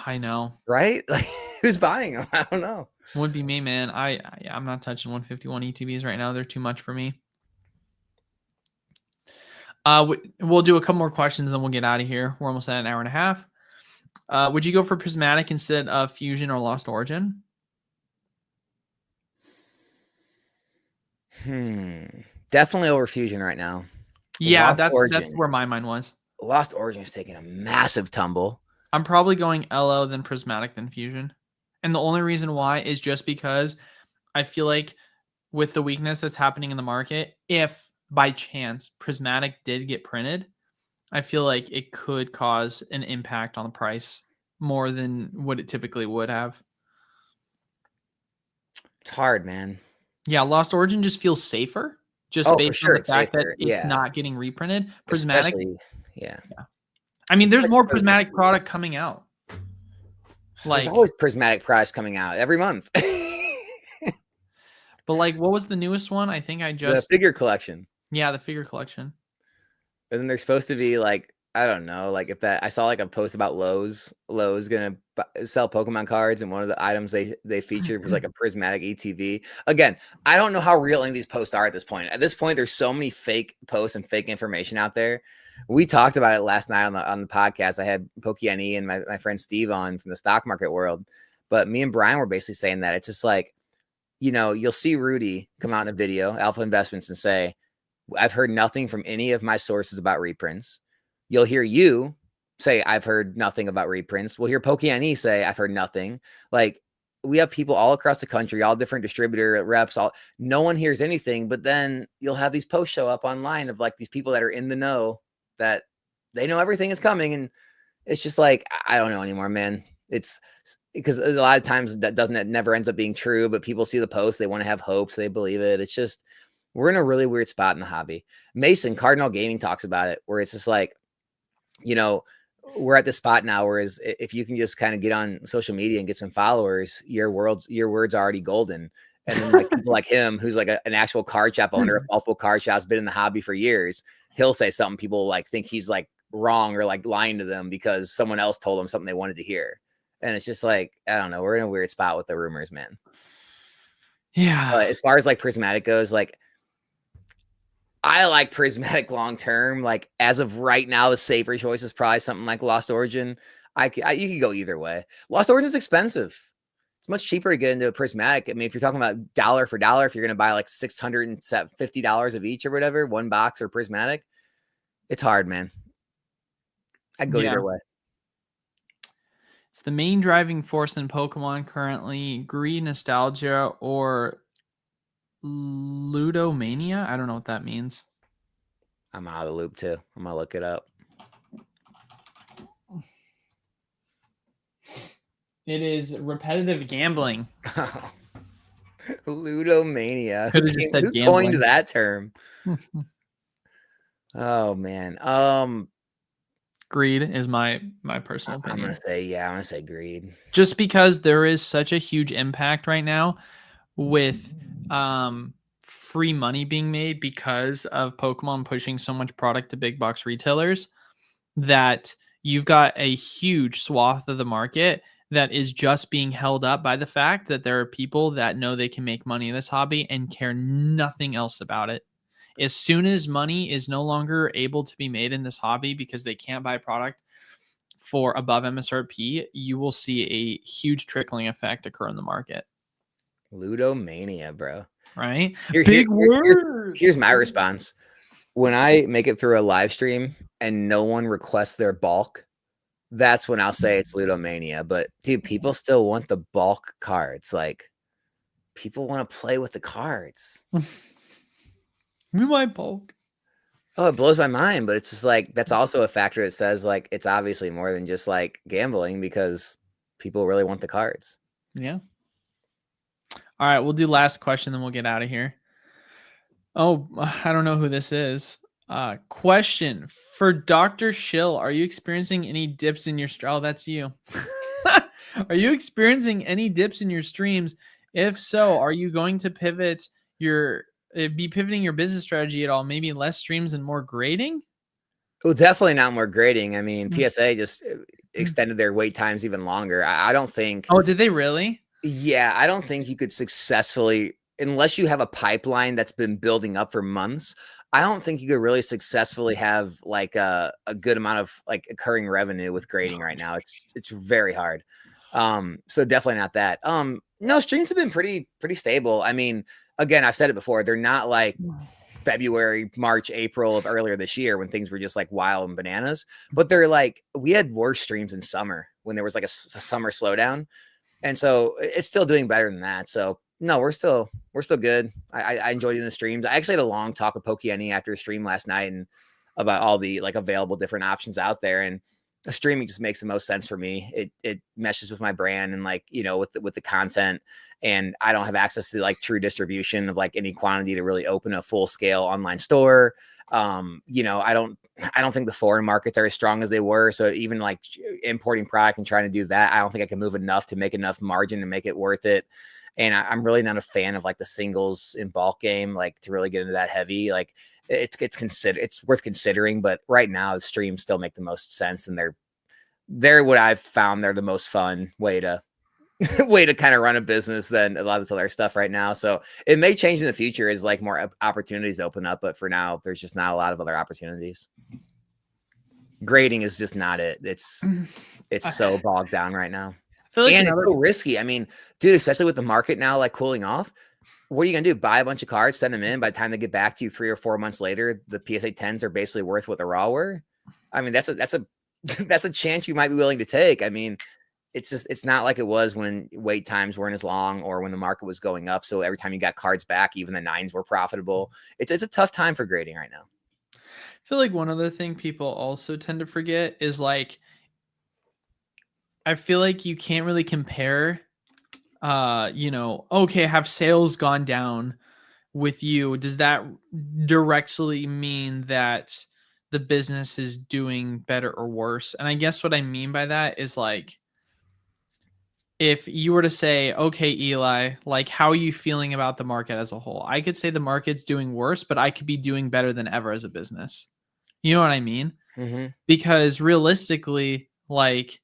I know, right? Like, who's buying them? I don't know. Would be me, man. I'm not touching 151 ETBs right now. They're too much for me. We'll do a couple more questions and we'll get out of here. We're almost at an hour and a half. Would you go for Prismatic instead of Fusion or Lost Origin? Definitely over Fusion right now. Yeah, Lost that's Origin. where my mind was. Lost Origin is taking a massive tumble. I'm probably going LO then Prismatic then Fusion. And the only reason why is just because I feel like with the weakness that's happening in the market, if by chance Prismatic did get printed, I feel like it could cause an impact on the price more than what it typically would have. It's hard, man. Yeah, Lost Origin just feels safer, just Oh, for based on sure, the it's fact that safer. it's Yeah, not getting reprinted. Prismatic, especially yeah. I mean, there's more Especially those Prismatic extras. product coming out. There's Like, always prismatic products coming out every month. but like, what was the newest one? I think I The just, figure collection. yeah, the figure collection. And then they're supposed to be like, I don't know, like if that I saw like a post about Lowe's gonna sell Pokemon cards, and one of the items they featured was like a prismatic ETV. Again, I don't know how real any of these posts are at this point. At this point, there's so many fake posts and fake information out there. We talked about it last night on the podcast. I had Pokémon and my friend Steve on from the stock market world, but me and Brian were basically saying that it's just like, you'll see Rudy come out in a video, Alpha Investments, and say, I've heard nothing from any of my sources about reprints. You'll hear you say, I've heard nothing about reprints. We'll hear Pokémon say, I've heard nothing. Like, we have people all across the country, all different distributor reps, no one hears anything, but then you'll have these posts show up online of like these people that are in the know that they know everything is coming. And it's just like, I don't know anymore, man. It's because a lot of times that never ends up being true, but people see the post, they want to have hopes, they believe it. It's just, we're in a really weird spot in the hobby. Mason Cardinal Gaming talks about it, where it's just like, we're at this spot now, whereas if you can just kind of get on social media and get some followers, your words are already golden. And then like people like him, who's like an actual card shop owner of multiple card shops, been in the hobby for years, he'll say something people like think he's like wrong or like lying to them because someone else told them something they wanted to hear. And it's just like, I don't know, we're in a weird spot with the rumors, man. Yeah. As far as like prismatic goes, like, I like prismatic long term. Like, as of right now, the safer choice is probably something like Lost Origin. You could go either way. Lost Origin is expensive. It's much cheaper to get into a prismatic. I mean, if you're talking about dollar for dollar, if you're going to buy like $650 of each or whatever, one box or prismatic, it's hard, man. I'd go either way. It's the main driving force in Pokemon currently. Greed, nostalgia, or ludomania. I don't know what that means. I'm out of the loop too. I'm gonna look it up. It is repetitive gambling. Ludomania. Could have just said Who gambling. coined that term? Oh man. Greed is my personal opinion. I'm gonna say greed. Just because there is such a huge impact right now with free money being made because of Pokemon pushing so much product to big box retailers, that you've got a huge swath of the market that is just being held up by the fact that there are people that know they can make money in this hobby and care nothing else about it. As soon as money is no longer able to be made in this hobby because they can't buy product for above MSRP, you will see a huge trickling effect occur in the market. Ludomania, bro. Right? Big words. Here's my response. When I make it through a live stream and no one requests their bulk, that's when I'll say it's Ludomania. But dude, people still want the bulk cards. Like, people want to play with the cards. We might bulk. Oh, it blows my mind, but it's just like, that's also a factor that says like it's obviously more than just like gambling, because people really want the cards. Yeah. All right, we'll do last question, then we'll get out of here. Oh, I don't know who this is. Question for Dr. Schill. Are you experiencing any dips in your Oh, that's you. Are you experiencing any dips in your streams? If so, are you going to be pivoting your business strategy at all? Maybe less streams and more grading? Well, definitely not more grading. I mean, PSA just extended their wait times even longer. I don't think. Oh, did they really? Yeah, I don't think you could successfully, unless you have a pipeline that's been building up for months, I don't think you could really successfully have like a good amount of like occurring revenue with grading right now. It's very hard. So definitely not that. No, streams have been pretty stable. I mean, again, I've said it before, they're not like February, March, April of earlier this year when things were just like wild and bananas. But they're like, we had worse streams in summer when there was like a summer slowdown. And so it's still doing better than that. So no, we're still good. I enjoyed doing the streams. I actually had a long talk with Pokémon after the stream last night and about all the like available different options out there. And streaming just makes the most sense for me. It meshes with my brand and like, you know, with the content, and I don't have access to like true distribution of like any quantity to really open a full scale online store. You know, I don't think the foreign markets are as strong as they were. So even like importing product and trying to do that, I don't think I can move enough to make enough margin to make it worth it. And I'm really not a fan of like the singles in bulk game, like to really get into that heavy. Like it's worth considering, but right now the streams still make the most sense, and they're what I've found they're the most fun way to kind of run a business than a lot of this other stuff right now. So it may change in the future as like more opportunities open up, but for now there's just not a lot of other opportunities. Grading is just not it. It's so bogged down right now. Like and it's so risky. I mean, dude, especially with the market now like cooling off, what are you gonna do? Buy a bunch of cards, send them in. By the time they get back to you 3 or 4 months later, the PSA 10s are basically worth what the raw were. I mean, that's a chance you might be willing to take. I mean, it's not like it was when wait times weren't as long or when the market was going up. So every time you got cards back, even the 9s were profitable. It's a tough time for grading right now. I feel like one other thing people also tend to forget is like, I feel like you can't really compare, you know, okay, have sales gone down with you? Does that directly mean that the business is doing better or worse? And I guess what I mean by that is like, if you were to say, okay, Eli, like, how are you feeling about the market as a whole? I could say the market's doing worse, but I could be doing better than ever as a business. You know what I mean? Mm-hmm. Because realistically, like,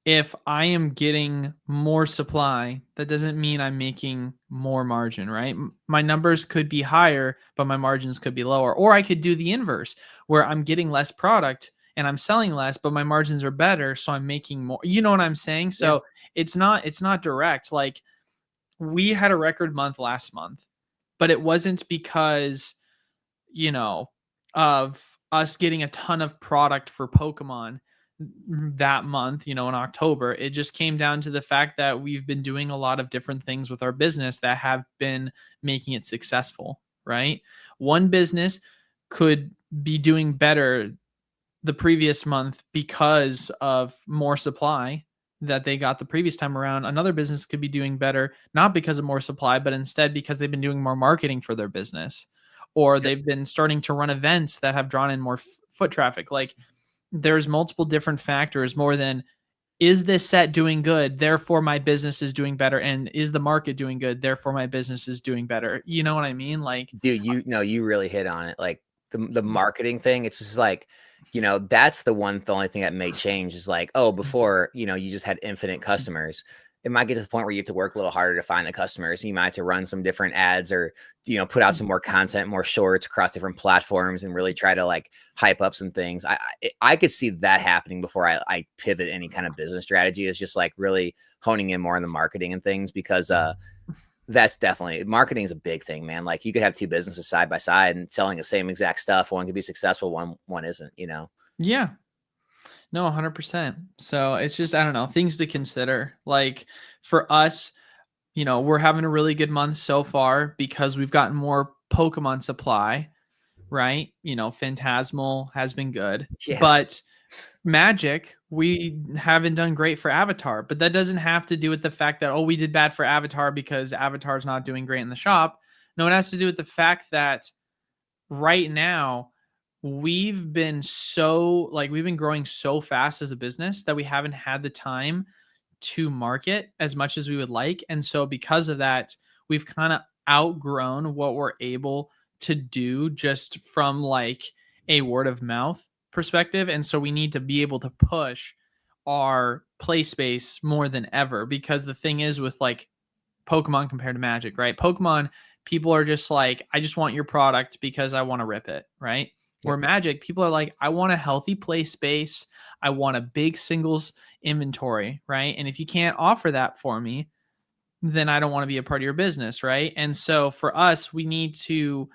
if I am getting more supply, that doesn't mean I'm making more margin, right? My numbers could be higher, but my margins could be lower. Or I could do the inverse, where I'm getting less product and I'm selling less, but my margins are better, so I'm making more. You know what I'm saying? So it's not direct. Like, we had a record month last month, but it wasn't because, you know, of us getting a ton of product for Pokemon that month, you know, in October. It just came down to the fact that we've been doing a lot of different things with our business that have been making it successful, right? One business could be doing better the previous month because of more supply that they got the previous time around. Another business could be doing better, not because of more supply, but instead because they've been doing more marketing for their business, or they've been starting to run events that have drawn in more foot traffic. Like, there's multiple different factors more than, is this set doing good, therefore my business is doing better, and is the market doing good, therefore my business is doing better. You know what I mean? Like, dude, you really hit on it. Like the marketing thing, it's just like, you know, that's the only thing that may change is like, oh, before, you know, you just had infinite customers. It might get to the point where you have to work a little harder to find the customers. You might have to run some different ads or, you know, put out some more content, more shorts across different platforms and really try to like hype up some things. I could see that happening before I pivot any kind of business strategy, is just like really honing in more on the marketing and things, because that's definitely, marketing is a big thing, man. Like, you could have two businesses side by side and selling the same exact stuff. One could be successful, one isn't, you know? yeah. No, 100%. So it's just, I don't know, things to consider. Like, for us, you know, we're having a really good month so far because we've gotten more Pokemon supply, right? You know, Phantasmal has been good, but Magic, we haven't done great for Avatar. But that doesn't have to do with the fact that, oh, we did bad for Avatar because Avatar's not doing great in the shop. No, it has to do with the fact that right now, we've been growing so fast as a business that we haven't had the time to market as much as we would like. And so because of that, we've kind of outgrown what we're able to do just from like a word of mouth perspective. And so we need to be able to push our play space more than ever, because the thing is with like Pokemon compared to Magic, right? Pokemon, people are just like, I just want your product because I want to rip it, right? Where Magic, people are like, I want a healthy play space. I want a big singles inventory, right? And if you can't offer that for me, then I don't want to be a part of your business, right? And so for us, we need to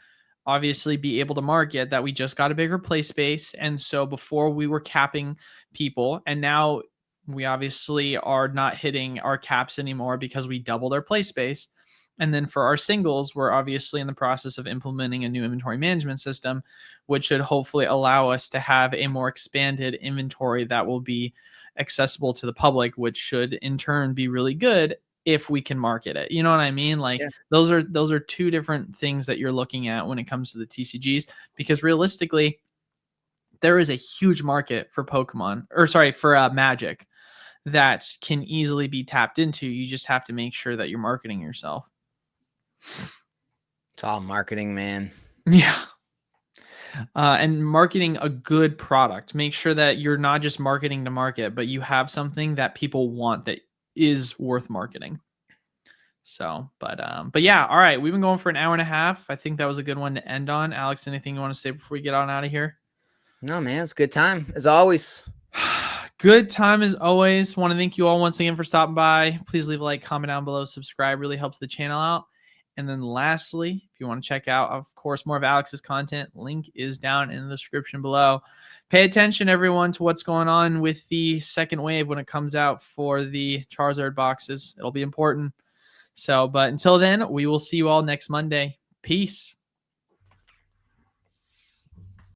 obviously be able to market that we just got a bigger play space. And so before we were capping people, and now we obviously are not hitting our caps anymore because we doubled our play space. And then for our singles, we're obviously in the process of implementing a new inventory management system, which should hopefully allow us to have a more expanded inventory that will be accessible to the public, which should in turn be really good if we can market it. You know what I mean? Like Yeah. those are two different things that you're looking at when it comes to the TCGs, because realistically, there is a huge market for Pokemon, or sorry, for Magic, that can easily be tapped into. You just have to make sure that you're marketing yourself. It's all marketing, man. Yeah. And marketing a good product. Make sure that you're not just marketing to market, but you have something that people want that is worth marketing. So, but yeah, all right. We've been going for an hour and a half. I think that was a good one to end on. Alex, anything you want to say before we get on out of here? No, man, it's a good time as always. Good time as always. Want to thank you all once again for stopping by. Please leave a like, comment down below, subscribe. Really helps the channel out. And then lastly, if you want to check out, of course, more of Alex's content, link is down in the description below. Pay attention, everyone, to what's going on with the second wave when it comes out for the Charizard boxes. It'll be important. So, but until then, we will see you all next Monday. Peace.